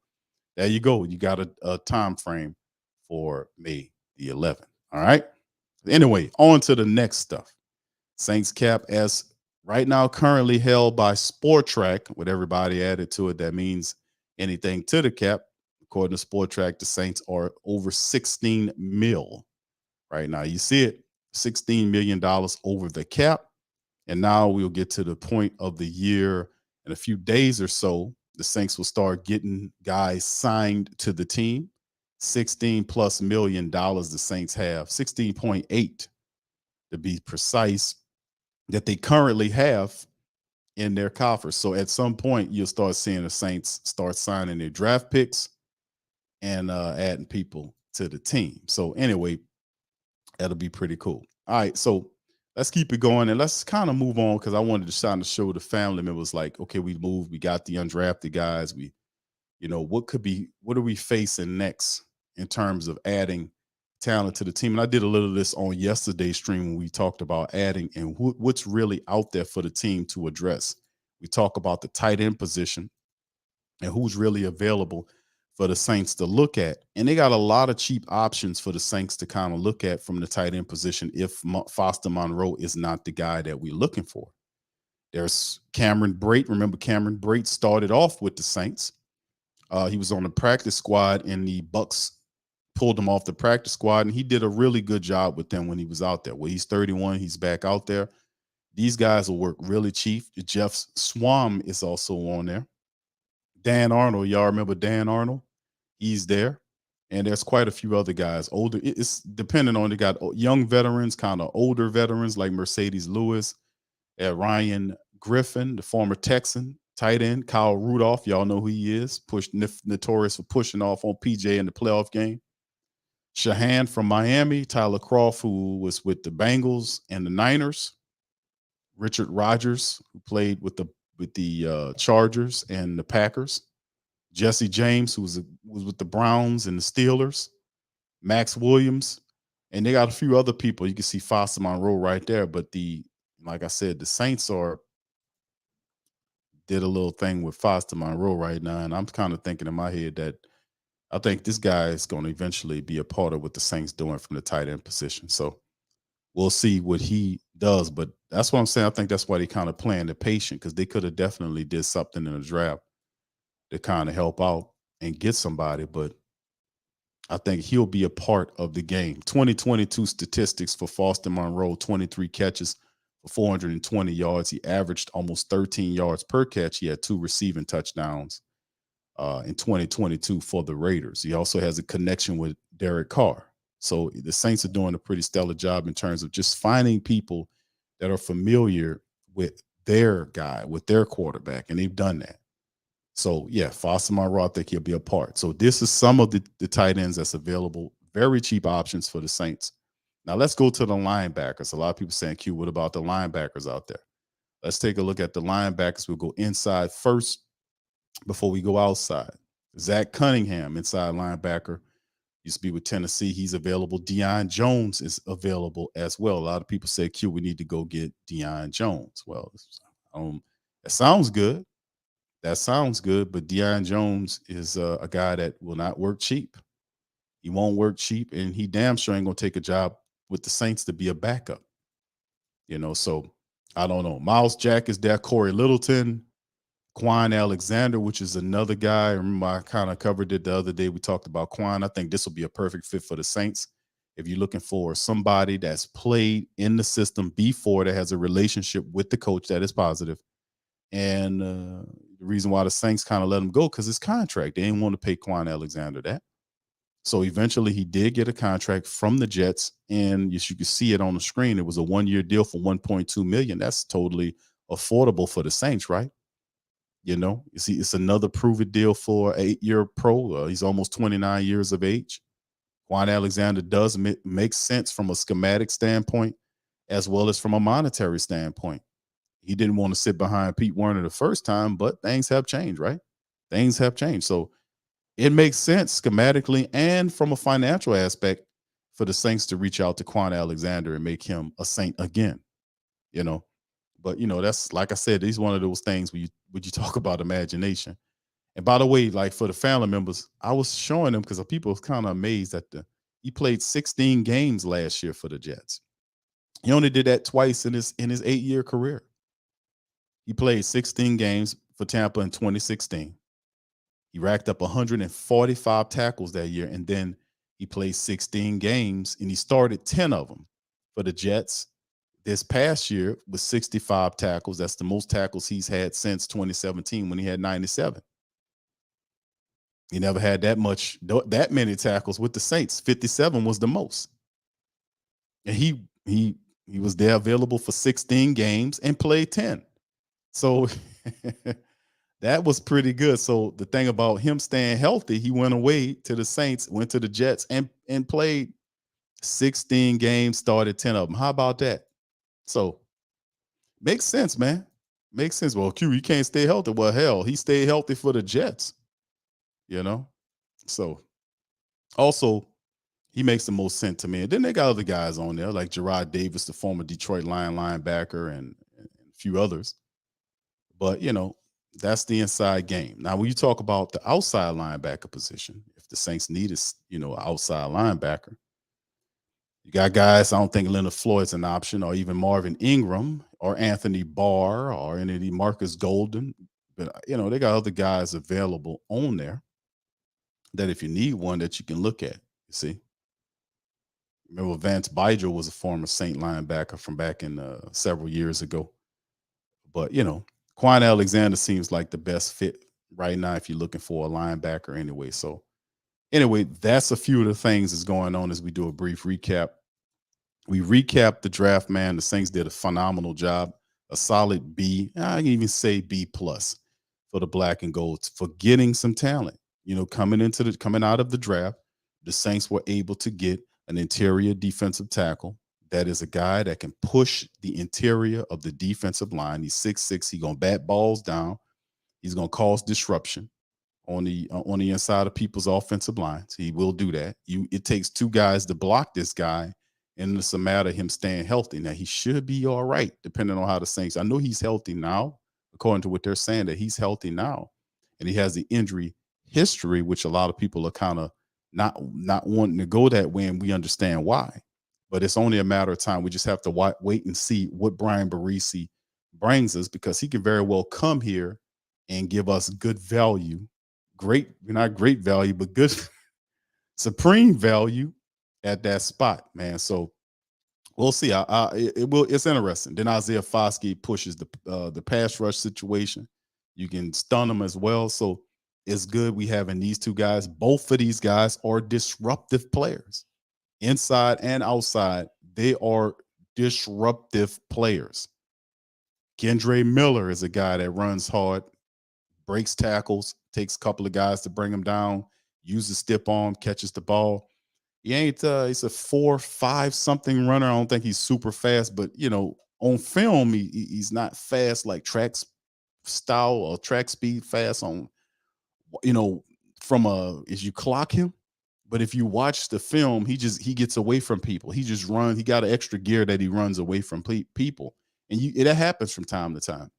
There you go. You got a time frame for May the 11th. All right. Anyway, on to the next stuff. Saints cap as right now currently held by Sport Track, with everybody added to it. That means anything to the cap. According to Sport Track, the Saints are over 16 mil right now. You see it, $16 million over the cap. And now we'll get to the point of the year in a few days or so. The Saints will start getting guys signed to the team. $16+ million the Saints have, 16.8 to be precise, that they currently have in their coffers. So at some point, you'll start seeing the Saints start signing their draft picks and adding people to the team. So anyway, that'll be pretty cool. All right, so let's keep it going and let's kind of move on, because I wanted to kind of show the family members like, okay, we moved, we got the undrafted guys. We, what are we facing next in terms of adding talent to the team? And I did a little of this on yesterday's stream when we talked about adding and what's really out there for the team to address. We talk about the tight end position and who's really available for the Saints to look at. And they got a lot of cheap options for the Saints to kind of look at from the tight end position if Foster Monroe is not the guy that we're looking for. There's Cameron Brate. Remember, Cameron Brate started off with the Saints. He was on the practice squad, and the Bucs pulled him off the practice squad, and he did a really good job with them when he was out there. Well, he's 31. He's back out there. These guys will work really cheap. Jeff Swam is also on there. Dan Arnold, y'all remember Dan Arnold? He's there. And there's quite a few other guys. Older, it's depending on, they got young veterans, kind of older veterans like Mercedes Lewis, Ryan Griffin, the former Texan tight end, Kyle Rudolph. Y'all know who he is. Notorious for pushing off on PJ in the playoff game. Shahan from Miami, Tyler Croft, who was with the Bengals and the Niners. Richard Rodgers, who played with the Chargers and the Packers. Jesse James, who was with the Browns and the Steelers. Max Williams, and they got a few other people. You can see Foster Monroe right there. But like I said, the Saints did a little thing with Foster Monroe right now, and I'm kind of thinking in my head that I think this guy is going to eventually be a part of what the Saints doing from the tight end position. So we'll see what he does. But that's what I'm saying. I think that's why they kind of playing the patient, because they could have definitely did something in the draft to kind of help out and get somebody. But I think he'll be a part of the game. 2022 statistics for Foster Monroe: 23 catches for 420 yards. He averaged almost 13 yards per catch. He had 2 receiving touchdowns in 2022 for the Raiders. He also has a connection with Derek Carr. So the Saints are doing a pretty stellar job in terms of just finding people that are familiar with their guy, with their quarterback, and they've done that. So, yeah, Foster Monroe, I think he'll be a part. So this is some of the tight ends that's available. Very cheap options for the Saints. Now, let's go to the linebackers. A lot of people saying, Q, what about the linebackers out there? Let's take a look at the linebackers. We'll go inside first before we go outside. Zach Cunningham, inside linebacker, used to be with Tennessee. He's available. Deion Jones is available as well. A lot of people say, Q, we need to go get Deion Jones. Well, that sounds good. That sounds good, but Deion Jones is a guy that will not work cheap. He won't work cheap, and he damn sure ain't going to take a job with the Saints to be a backup. So I don't know. Miles Jack is there. Corey Littleton, Quan Alexander, which is another guy. I remember I kind of covered it the other day. We talked about Quan. I think this will be a perfect fit for the Saints. If you're looking for somebody that's played in the system before, that has a relationship with the coach that is positive, and the reason why the Saints kind of let him go, because his contract, they didn't want to pay Quan Alexander that. So eventually he did get a contract from the Jets, and you can see it on the screen. It was a 1-year deal for $1.2 million. That's totally affordable for the Saints, right? You see, it's another prove-it deal for an 8-year pro. He's almost 29 years of age. Quan Alexander does make sense from a schematic standpoint as well as from a monetary standpoint. He didn't want to sit behind Pete Werner the first time, but things have changed, right? Things have changed. So it makes sense schematically and from a financial aspect for the Saints to reach out to Quan Alexander and make him a Saint again, But, that's, like I said, he's one of those things when you talk about imagination. And by the way, like for the family members, I was showing them because people was kind of amazed that he played 16 games last year for the Jets. He only did that twice in his 8-year career. He played 16 games for Tampa in 2016. He racked up 145 tackles that year, and then he played 16 games, and he started 10 of them for the Jets. This past year with 65 tackles. That's the most tackles he's had since 2017 when he had 97. He never had that many tackles with the Saints. 57 was the most. And he was there available for 16 games and played 10. So that was pretty good. So the thing about him staying healthy, he went away to the Saints, went to the Jets, and played 16 games, started 10 of them. How about that? So makes sense, man. Makes sense. Well, Q, you can't stay healthy. Well, hell, he stayed healthy for the Jets, So also, he makes the most sense to me. And then they got other guys on there like Gerard Davis, the former Detroit linebacker, and a few others. But, that's the inside game. Now, when you talk about the outside linebacker position, if the Saints need an outside linebacker, you got guys, I don't think Leonard Floyd's an option, or even Marvin Ingram or Anthony Barr or any Marcus Golden. But, they got other guys available on there that if you need one that you can look at, you see. Remember, Vance Bidrell was a former Saint linebacker from back in several years ago. But, Quan Alexander seems like the best fit right now if you're looking for a linebacker anyway. So, anyway, that's a few of the things that's going on as we do a brief recap. We recapped the draft, man. The Saints did a phenomenal job, a solid B. I can even say B+ for the black and gold for getting some talent. Coming out of the draft, the Saints were able to get an interior defensive tackle. That is a guy that can push the interior of the defensive line. He's 6'6". He's going to bat balls down. He's going to cause disruption. on the inside of people's offensive lines. He will do that. It takes 2 guys to block this guy, and it's a matter of him staying healthy. Now he should be all right, depending on how the Saints. I know he's healthy now, according to what they're saying, that he's healthy now, and he has the injury history, which a lot of people are kind of not wanting to go that way, and we understand why. But it's only a matter of time. We just have to wait and see what Brian Barisi brings us, because he can very well come here and give us good value. Not great value, but good supreme value at that spot, man. So we'll see. It's interesting. Then Isaiah Foskey pushes the pass rush situation. You can stun them as well. So it's good we having these 2 guys. Both of these guys are disruptive players, inside and outside. They are disruptive players. Kendre Miller is a guy that runs hard, breaks tackles, takes a couple of guys to bring him down, uses stiff arm, catches the ball. He ain't he's a 4.5 something runner. I don't think he's super fast, but on film he's not fast like track style or track speed fast on as you clock him. But if you watch the film, he gets away from people. He just runs. He got an extra gear that he runs away from people, and it happens from time to time.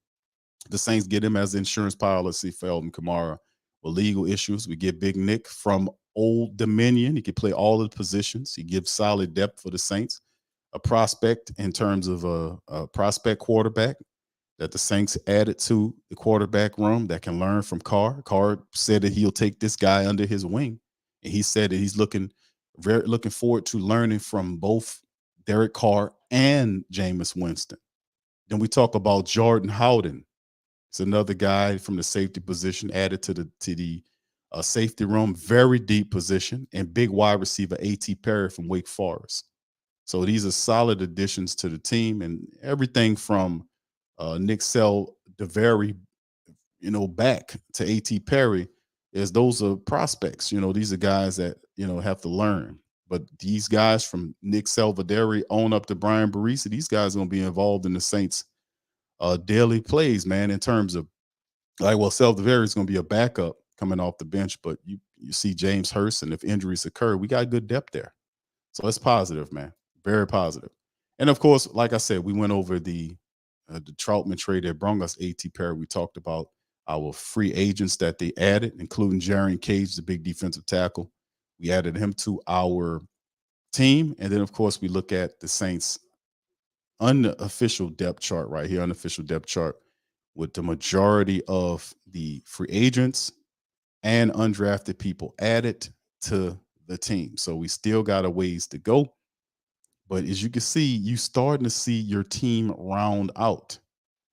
The Saints get him as insurance policy for Alvin Kamara with legal issues. We get Big Nick from Old Dominion. He can play all of the positions. He gives solid depth for the Saints. A prospect in terms of a prospect quarterback that the Saints added to the quarterback room that can learn from Carr. Carr said that he'll take this guy under his wing, and he said that he's looking forward to learning from both Derek Carr and Jameis Winston. Then we talk about Jordan Howden. It's another guy from the safety position added to the safety room, very deep position, and big wide receiver A.T. Perry from Wake Forest. So these are solid additions to the team, and everything from Nick Sell-DeVary, back to A.T. Perry, is those are prospects. These are guys that have to learn. But these guys from Nick Sell-DeVary on up to Brian Barisi, these guys are going to be involved in the Saints' daily plays, man, in terms of Sell-DeVary is going to be a backup coming off the bench, but you see James Hurst, and if injuries occur, we got good depth there. So it's positive, man. Very positive. And of course, like I said, we went over the Troutman trade that brought us A.T. Perry. We talked about our free agents that they added, including Jarian Cage, the big defensive tackle. We added him to our team. And then, of course, we look at the Saints' unofficial depth chart right here, unofficial depth chart, with the majority of the free agents and undrafted people added to the team. So we still got a ways to go. But as you can see, you starting to see your team round out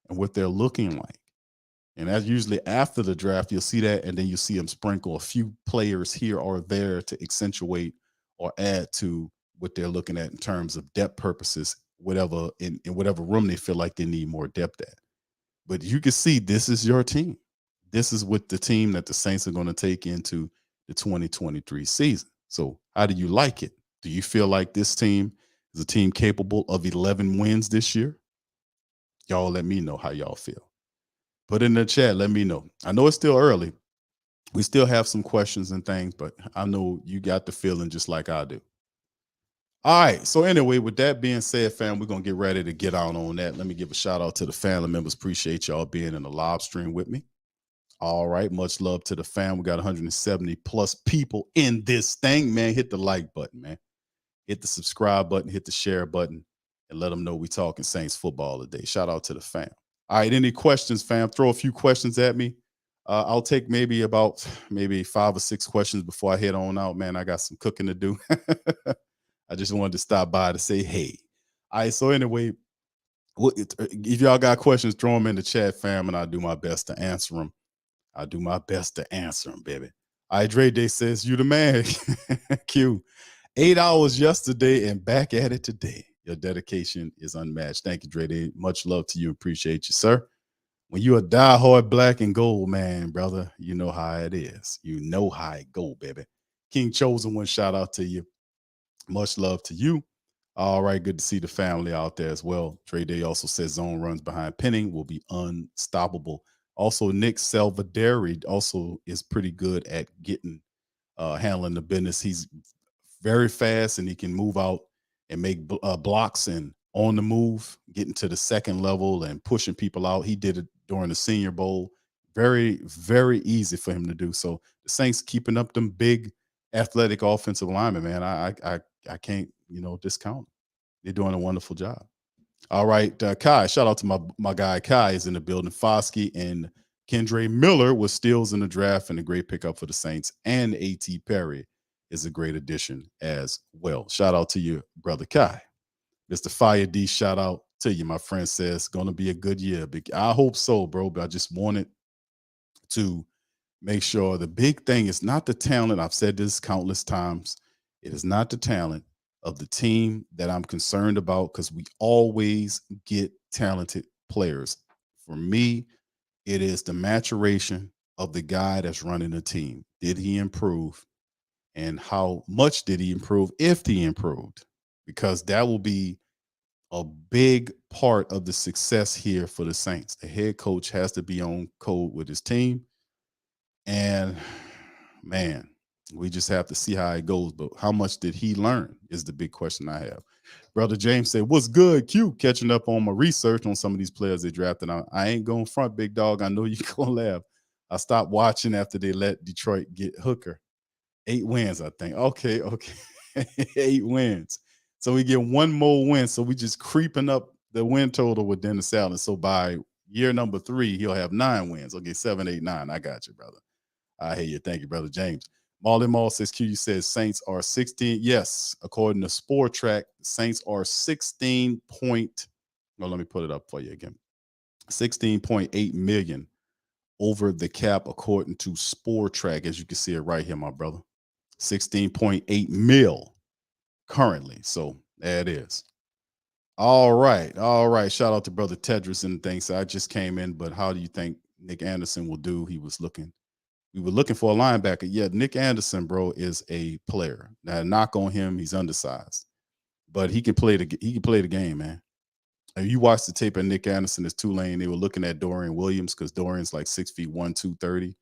and what they're looking like. And that's usually after the draft, you'll see that, and then you see them sprinkle a few players here or there to accentuate or add to what they're looking at in terms of depth purposes, whatever in whatever room they feel like they need more depth at. But you can see this is your team. This is what the team that the Saints are going to take into the 2023 season. So how do you like it? Do you feel like this team is a team capable of 11 wins this year? Y'all let me know how y'all feel. Put it in the chat. Let me know. I know it's still early. We still have some questions and things, but I know you got the feeling just like I do. All right. So anyway, with that being said, fam, we're going to get ready to get out on that. Let me give a shout out to the family members. Appreciate y'all being in the live stream with me. All right. Much love to the fam. We got 170 plus people in this thing, man. Hit the like button, man. Hit the subscribe button, hit the share button, and let them know we talking Saints football today. Shout out to the fam. All right. Any questions, fam? Throw a few questions at me. I'll take maybe 5 or 6 questions before I head on out, man. I got some cooking to do. I just wanted to stop by to say, hey. All right. So anyway, if y'all got questions, throw them in the chat, fam, and I'll do my best to answer them. Baby. All right. Dre Day says, you the man. Q. 8 hours yesterday and back at it today. Your dedication is unmatched. Thank you, Dre Day. Much love to you. Appreciate you, sir. When you a diehard black and gold man, brother, you know how it is. You know how it go, baby. King Chosen One, shout out to you. Much love to you. All right, good to see the family out there as well. Trey Day also says zone runs behind Penning will be unstoppable Also, Nick SaRodorick also is pretty good at handling the business. He's very fast and he can move out and make blocks and on the move, getting to the second level and pushing people out. He did it during the Senior Bowl. Very, very easy for him to do. So the Saints keeping up them big athletic offensive linemen, man. I can't, discount them. They're doing a wonderful job. All right, Kai, shout out to my guy Kai is in the building. Foskey and Kendre Miller was steals in the draft and a great pickup for the Saints. And A.T. Perry is a great addition as well. Shout out to you, brother Kai. Mr. Fire D, shout out to you. My friend says going to be a good year. I hope so, bro, but I just wanted to make sure the big thing is not the talent. I've said this countless times. It is not the talent of the team that I'm concerned about, because we always get talented players. For me, it is the maturation of the guy that's running the team. Did he improve? And how much did he improve, if he improved? Because that will be a big part of the success here for the Saints. The head coach has to be on code with his team. And, man, we just have to see how it goes. But how much did he learn is the big question I have. Brother James said, what's good, Q? Catching up on my research on some of these players they drafted. I ain't going front, big dog. I know you're going to laugh. I stopped watching after they let Detroit get Hooker. 8 wins, I think. Okay. 8 wins. So we get one more win. So we just creeping up the win total with Dennis Allen. So by year number 3, he'll have 9 wins. Okay, 7, 8, 9. I got you, brother. I hear you. Thank you, brother James. Marley Mall says, Q, says Saints are 16. Yes, according to Sport Track, Saints are 16 point. Well, let me put it up for you again. 16.8 million over the cap, according to Sport Track, as you can see it right here, my brother. 16.8 mil currently. So there it is. All right. Shout out to brother Tedros and things. I just came in, but how do you think Nick Anderson will do? We were looking for a linebacker. Yeah, Nick Anderson, bro, is a player. Now, knock on him, he's undersized, but he can play the game, man. If you watch the tape of Nick Anderson as Tulane, they were looking at Dorian Williams, because Dorian's like 6'1", 230.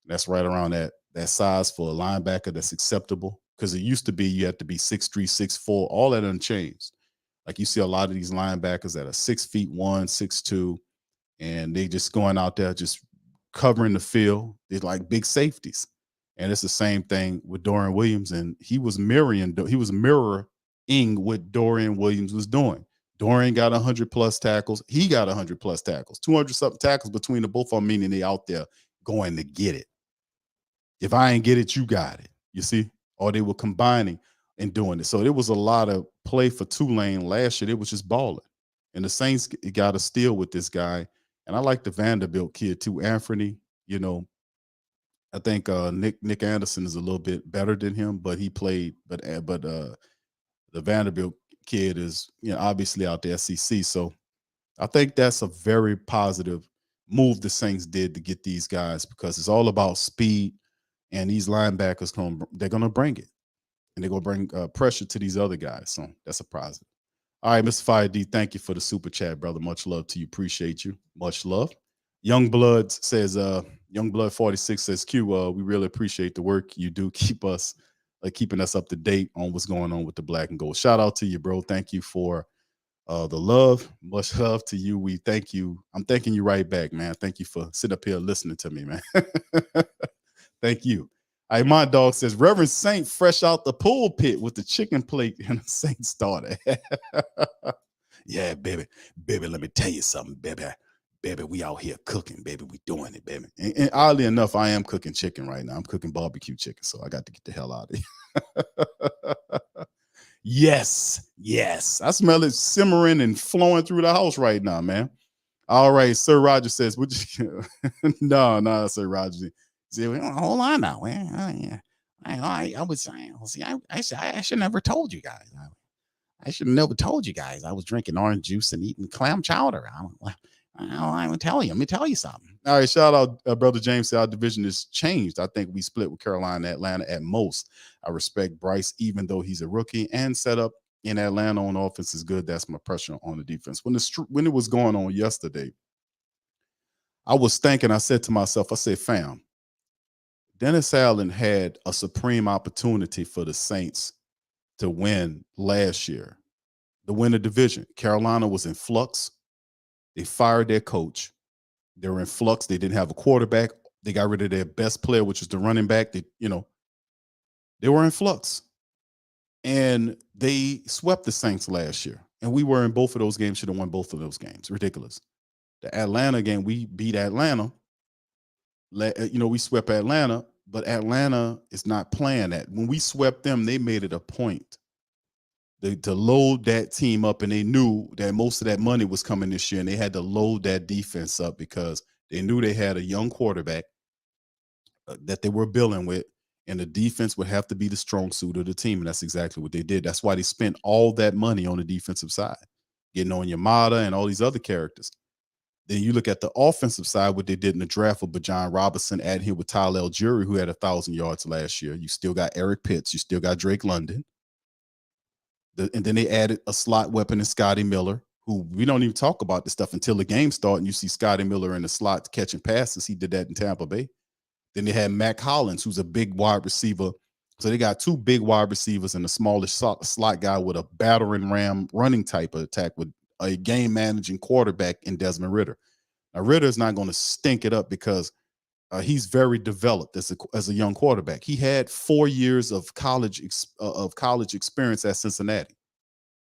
That's right around that size for a linebacker that's acceptable. Because it used to be you had to be 6'3", 6'4". All that unchanged. Like you see a lot of these linebackers that are 6'1", 6'2", and they just going out there just covering the field. They're like big safeties. And it's the same thing with Dorian Williams. And he was mirroring what Dorian Williams was doing. Dorian got 100+ tackles. He got 100+ tackles. 200-something tackles between the both of them, meaning they out there going to get it. If I ain't get it, you got it. You see? Or they were combining and doing it. So there was a lot of play for Tulane last year. It was just balling. And the Saints got a steal with this guy. And I like the Vanderbilt kid too, Anfernee. I think Nick Anderson is a little bit better than him, but he played. But the Vanderbilt kid is obviously out the SEC. So I think that's a very positive move the Saints did to get these guys, because it's all about speed, and these linebackers they're gonna bring it, and they're gonna bring pressure to these other guys. So that's a positive. All right, Mr. Fire D, thank you for the super chat, brother. Much love to you. Appreciate you. Much love. Youngblood says, Youngblood 46 says, Q, we really appreciate the work you do. Keeping us up to date on what's going on with the black and gold. Shout out to you, bro. Thank you for the love. Much love to you. We thank you. I'm thanking you right back, man. Thank you for sitting up here listening to me, man. Thank you. All right, my dog says, Reverend Saint fresh out the pulpit with the chicken plate and a Saint starter. Yeah, baby, let me tell you something, baby, we out here cooking, baby. We doing it, baby. And oddly enough, I am cooking chicken right now. I'm cooking barbecue chicken, so I got to get the hell out of here. Yes. I smell it simmering and flowing through the house right now, man. All right, Sir Roger says, no, Sir Roger. See, hold on now. I was saying, see, I should never told you guys. I should have never told you guys I was drinking orange juice and eating clam chowder. I would tell you. Let me tell you something. All right, shout out, Brother James. Our division has changed. I think we split with Carolina and Atlanta at most. I respect Bryce, even though he's a rookie, and set up in Atlanta on offense is good. That's my pressure on the defense. When it was going on yesterday, I was thinking, I said to myself, I said, fam, Dennis Allen had a supreme opportunity for the Saints to win last year, to win the division. Carolina was in flux. They fired their coach. They were in flux. They didn't have a quarterback. They got rid of their best player, which was the running back. They were in flux. And they swept the Saints last year. And we were in both of those games, should have won both of those games. Ridiculous. The Atlanta game, we beat Atlanta. We swept Atlanta, but Atlanta is not playing that. When we swept them, they made it a point to load that team up, and they knew that most of that money was coming this year, and they had to load that defense up because they knew they had a young quarterback that they were building with, and the defense would have to be the strong suit of the team, and that's exactly what they did. That's why they spent all that money on the defensive side, getting on Yamada and all these other characters. Then you look at the offensive side, what they did in the draft with Bajan Robinson, adding him with Tyler Algieri, who had 1,000 yards last year. You still got Eric Pitts. You still got Drake London. And then they added a slot weapon in Scotty Miller, who we don't even talk about this stuff until the game starts, and you see Scotty Miller in the slot catching passes. He did that in Tampa Bay. Then they had Mac Hollins, who's a big wide receiver. So they got two big wide receivers and a smallish slot guy with a battering ram running type of attack with a game-managing quarterback in Desmond Ridder. Now, Ridder is not going to stink it up because he's very developed as a young quarterback. He had 4 years of college experience at Cincinnati.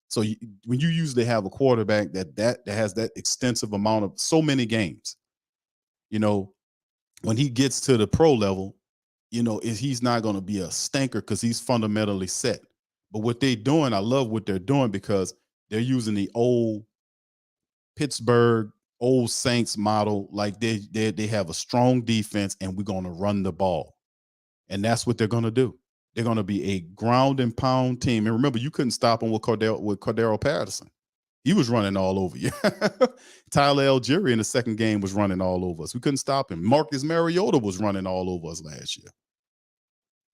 So when you usually have a quarterback that has that extensive amount of so many games, when he gets to the pro level, he's not going to be a stinker because he's fundamentally set. But what they're doing, I love what they're doing because they're using the old Pittsburgh, old Saints model. Like they have a strong defense and we're going to run the ball. And that's what they're going to do. They're going to be a ground and pound team. And remember, you couldn't stop them with Cordero Patterson. He was running all over you. Tyler Algieri in the second game was running all over us. We couldn't stop him. Marcus Mariota was running all over us last year.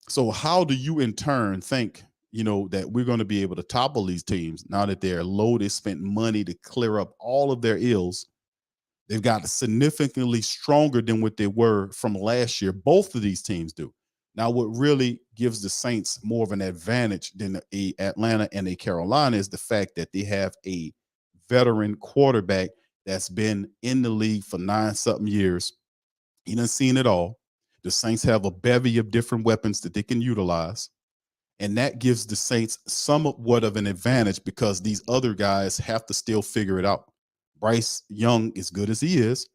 So how do you in turn think, that we're going to be able to topple these teams now that they're loaded, spent money to clear up all of their ills? They've got significantly stronger than what they were from last year. Both of these teams do. Now, what really gives the Saints more of an advantage than a Atlanta and a Carolina is the fact that they have a veteran quarterback that's been in the league for 9-something years. He done seen it all. The Saints have a bevy of different weapons that they can utilize. And that gives the Saints somewhat of an advantage because these other guys have to still figure it out. Bryce Young, as good as he is,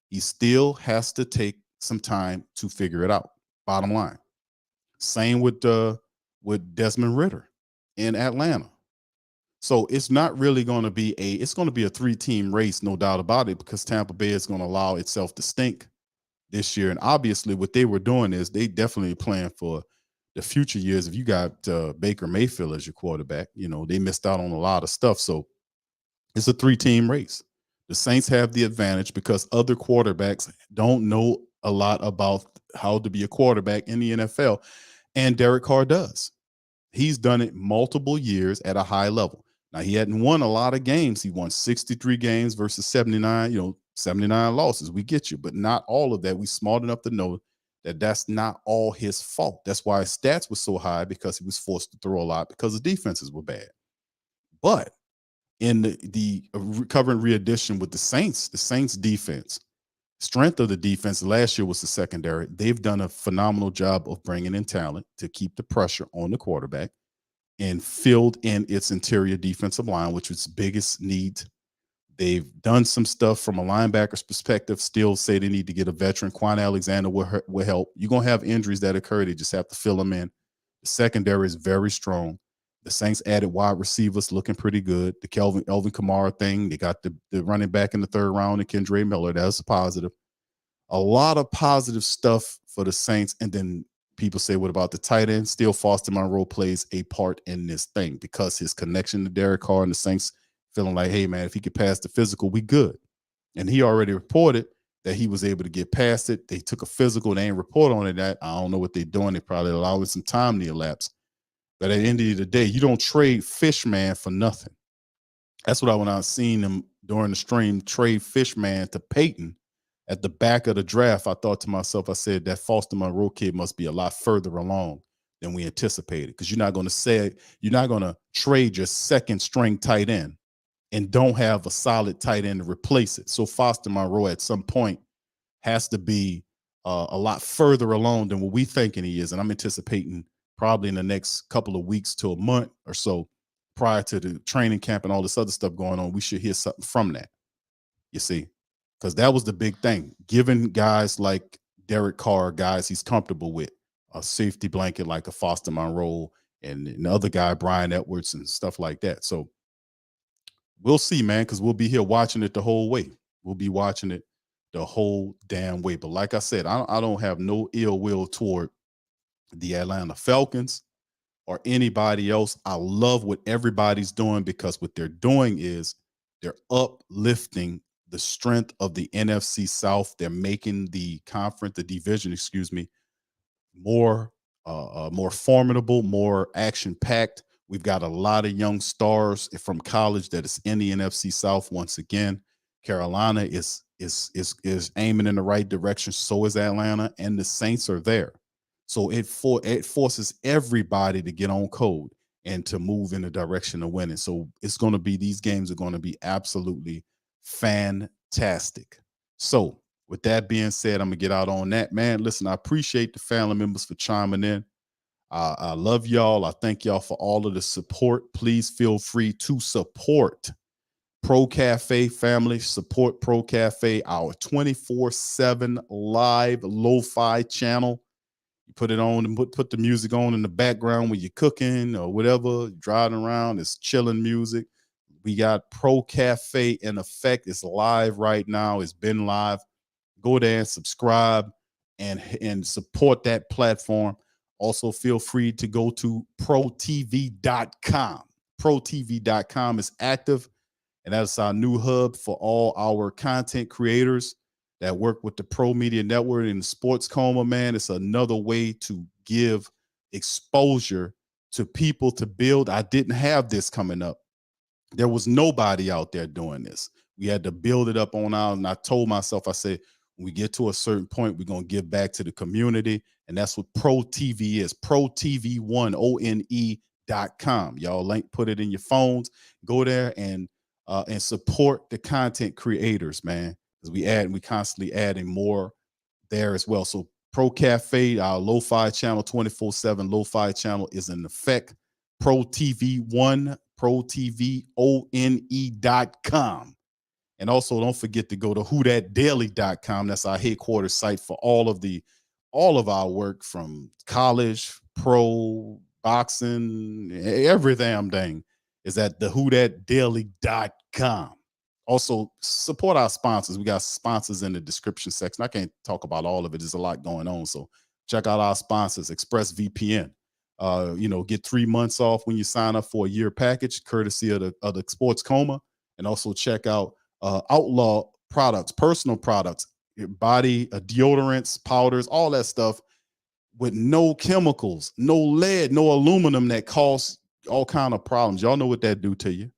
he still has to take some time to figure it out. Bottom line. Same with Desmond Ridder in Atlanta. So it's not really going to be it's going to be a 3-team race, no doubt about it, because Tampa Bay is going to allow itself to stink this year. And obviously what they were doing is they definitely plan for the future years. If you got Baker Mayfield as your quarterback, they missed out on a lot of stuff. So it's a 3-team race. The Saints have the advantage because other quarterbacks don't know a lot about how to be a quarterback in the NFL. And Derek Carr does. He's done it multiple years at a high level. Now, he hadn't won a lot of games. He won 63 games versus 79, 79 losses. We get you, but not all of that. We smart enough to know that that's not all his fault. That's why his stats were so high, because he was forced to throw a lot because the defenses were bad. But in the recovering re-addition with the Saints defense, strength of the defense last year was the secondary. They've done a phenomenal job of bringing in talent to keep the pressure on the quarterback and filled in its interior defensive line, which was biggest need. They've done some stuff from a linebacker's perspective, still say they need to get a veteran. Quan Alexander will help. You're going to have injuries that occur. They just have to fill them in. The secondary is very strong. The Saints added wide receivers looking pretty good. The Elvin Kamara thing, they got the running back in the 3rd round, and Kendre Miller. That's a positive. A lot of positive stuff for the Saints. And then people say, what about the tight end? Still Foster Monroe plays a part in this thing because his connection to Derek Carr and the Saints feeling like, hey, man, if he could pass the physical, we good. And he already reported that he was able to get past it. They took a physical. They ain't report on it. That I don't know what they're doing. They probably allowing some time to elapse. But at the end of the day, you don't trade Fishman for nothing. That's what when I seen them during the stream trade Fishman to Peyton at the back of the draft, I thought to myself, I said that Foster Monroe kid must be a lot further along than we anticipated, because you're not going to trade your second string tight end and don't have a solid tight end to replace it. So Foster Monroe at some point has to be a lot further along than what we thinking he is. And I'm anticipating probably in the next couple of weeks to a month or so prior to the training camp and all this other stuff going on, we should hear something from that, you see, because that was the big thing. Giving guys like Derek Carr, guys he's comfortable with, a safety blanket like a Foster Monroe and the other guy, Brian Edwards, and stuff like that. So we'll see, man, because we'll be here watching it the whole way. We'll be watching it the whole damn way. But like I said, I don't have no ill will toward the Atlanta Falcons or anybody else. I love what everybody's doing, because what they're doing is they're uplifting the strength of the NFC South. They're making the division, more formidable, more action-packed. We've got a lot of young stars from college that is in the NFC South once again. Carolina is aiming in the right direction. So is Atlanta, and the Saints are there. So it forces everybody to get on code and to move in the direction of winning. So these games are going to be absolutely fantastic. So with that being said, I'm going to get out on that, man. Listen, I appreciate the family members for chiming in. I love y'all. I thank y'all for all of the support. Please feel free to support Pro Cafe family. Support Pro Cafe, our 24/7 live lo-fi channel. You put it on and put the music on in the background when you're cooking or whatever, driving around. It's chilling music. We got Pro Cafe in effect. It's live right now. It's been live. Go there and subscribe and support that platform. Also, feel free to go to protv.com. Protv.com is active, and that's our new hub for all our content creators that work with the Pro Media Network and the Sports Coma, man. It's another way to give exposure to people to build. I didn't have this coming up. There was nobody out there doing this. We had to build it up on our, and I told myself, I said, when we get to a certain point, we're going to give back to the community. And that's what Pro TV is. ProTV1ONE.com. Y'all put it in your phones. Go there and support the content creators, man. Because we constantly adding more there as well. So Pro Cafe, our lo-fi channel, 24/7 lo-fi channel is in effect. ProTV1ProTVONE.com. And also don't forget to go to whothatdaily.com. That's our headquarters site for all of our work, from college, pro, boxing, every damn thing is at the whothatdaily.com. Also, support our sponsors. We got sponsors in the description section. I can't talk about all of it. There's a lot going on. So check out our sponsors, ExpressVPN. Get 3 months off when you sign up for a year package, courtesy of the Sports Coma. And also check out Outlaw products, personal products, body deodorants, powders, all that stuff with no chemicals, no lead, no aluminum that cause all kind of problems. Y'all know what that do to you.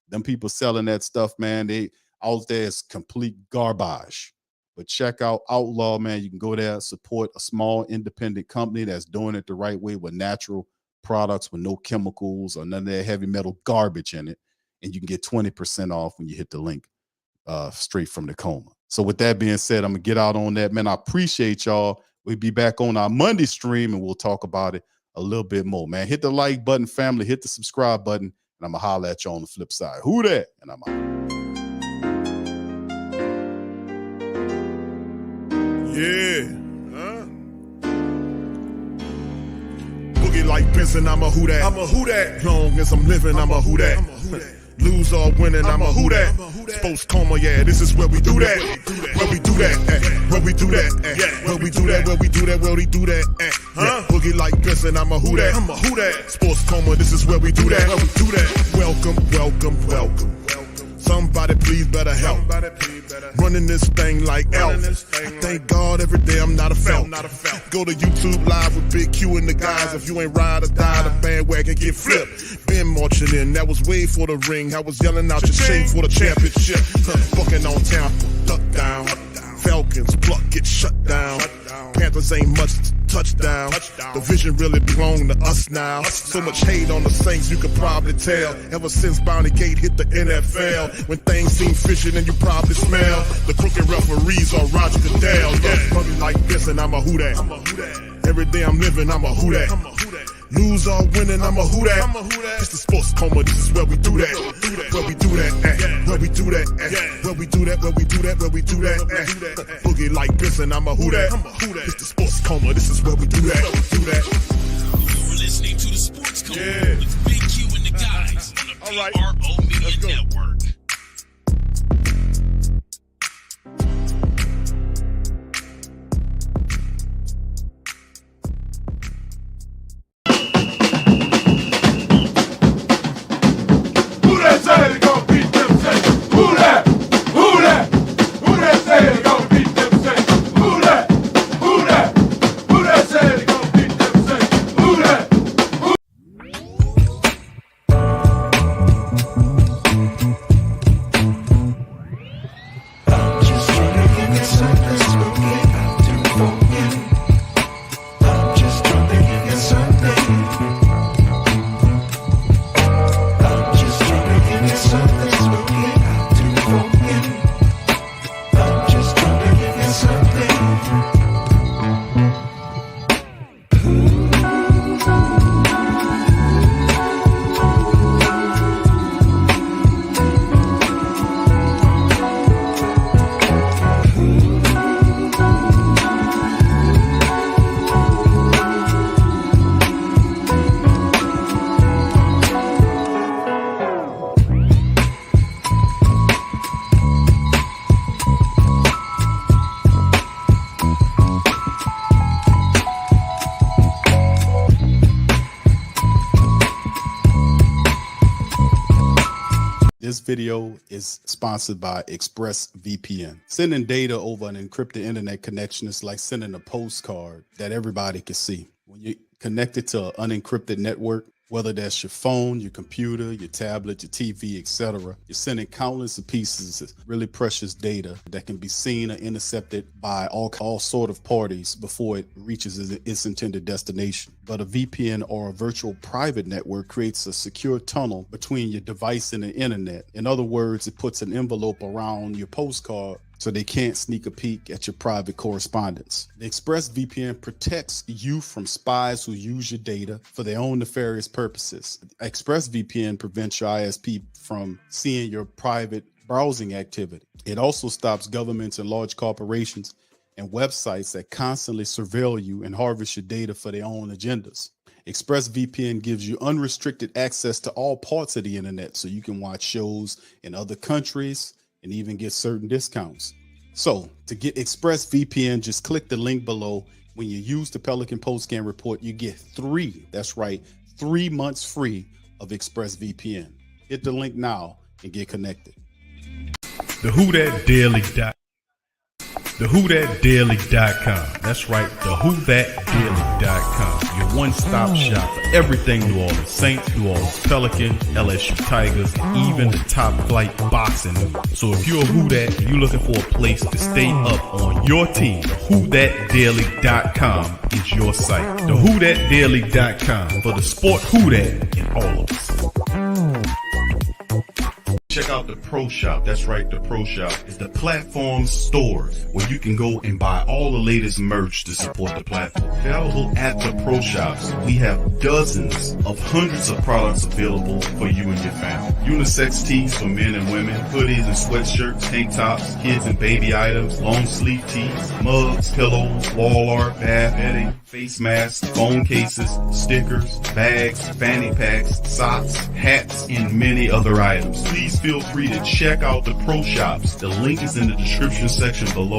Them people selling that stuff, man, they out there is complete garbage. But check out Outlaw, man. You can go there, support a small independent company that's doing it the right way with natural products, with no chemicals or none of that heavy metal garbage in it. And you can get 20% off when you hit the link straight from the Coma. So with that being said, I'm going to get out on that, man. I appreciate y'all. We'll be back on our Monday stream, and we'll talk about it a little bit more, man. Hit the like button, family. Hit the subscribe button, and I'm going to holler at you on the flip side. Who that? And I'm out. Yeah. Boogie like Benson, I'm a who that. I'm a who that. Long as I'm living, I'm a who that. Lose or winning, I'm a who that. Sports Coma, yeah, this is where we do that. Where we do that, where we do that, where we do that, where we do that, where we do that, Boogie like Benson, I'm a who that. I'm a who that. Sports Coma, this is where we do that. Where we do that. Welcome, welcome, welcome. Somebody please better help. Running this thing like Elf. I thank God every day I'm not a felt. Go to YouTube Live with Big Q and the guys. If you ain't ride or die, the bandwagon get flipped. Been marching in, that was way for the ring. I was yelling out your chain for the championship. Fucking on town, duck down. Falcons pluck, get shut down. Panthers ain't much touchdown. The vision really belong to us now. So much hate on the Saints, you could probably tell. Ever since Bounty Gate hit the NFL, when things seem fishy, then you probably smell the crooked referees or Roger Goodell. Yeah, funny like this, and I'm a who that. Every day I'm living, I'm a who that. Lose or winning, I'm a who that. It's the sports coma, this is where we do that. Where we do that at. Where we do that at. Where we do that, where we do that, where we do that at. Boogie like this, and I'm a who that. It's the sports coma, this is where we do that. You're listening to the Sports Coma with Big Q and the guys on the PRO Media Network. This video is sponsored by ExpressVPN. Sending data over an encrypted internet connection is like sending a postcard that everybody can see. When you're connected to an unencrypted network, whether that's your phone, your computer, your tablet, your TV, etc., you're sending countless of pieces of really precious data that can be seen or intercepted by all sort of parties before it reaches its intended destination. But a VPN or a virtual private network creates a secure tunnel between your device and the internet. In other words, it puts an envelope around your postcard so they can't sneak a peek at your private correspondence. The ExpressVPN protects you from spies who use your data for their own nefarious purposes. ExpressVPN prevents your ISP from seeing your private browsing activity. It also stops governments and large corporations and websites that constantly surveil you and harvest your data for their own agendas. ExpressVPN gives you unrestricted access to all parts of the internet, so you can watch shows in other countries and even get certain discounts. So to get ExpressVPN, just click the link below. When you use the Pelican Postscan report, you get 3 months free of ExpressVPN. Hit the link now and get connected. TheWhoThatDaily.com. That's right, TheWhoThatDaily.com. Your one-stop shop for everything New Orleans Saints, New Orleans Pelicans, LSU Tigers, even the top flight boxing news. So if you're a Who That and you're looking for a place to stay up on your team, TheWhoThatDaily.com is your site. TheWhoThatDaily.com for the sport Who That in all of us. Check out the Pro Shop. That's right, the Pro Shop is the platform store where you can go and buy all the latest merch to support the platform. Available at the Pro Shops, we have dozens of hundreds of products available for you and your family. Unisex tees for men and women, hoodies and sweatshirts, tank tops, kids and baby items, long sleeve tees, mugs, pillows, wall art, bath bedding, face masks, phone cases, stickers, bags, fanny packs, socks, hats, and many other items. Please feel free to check out the Pro Shops. The link is in the description section below.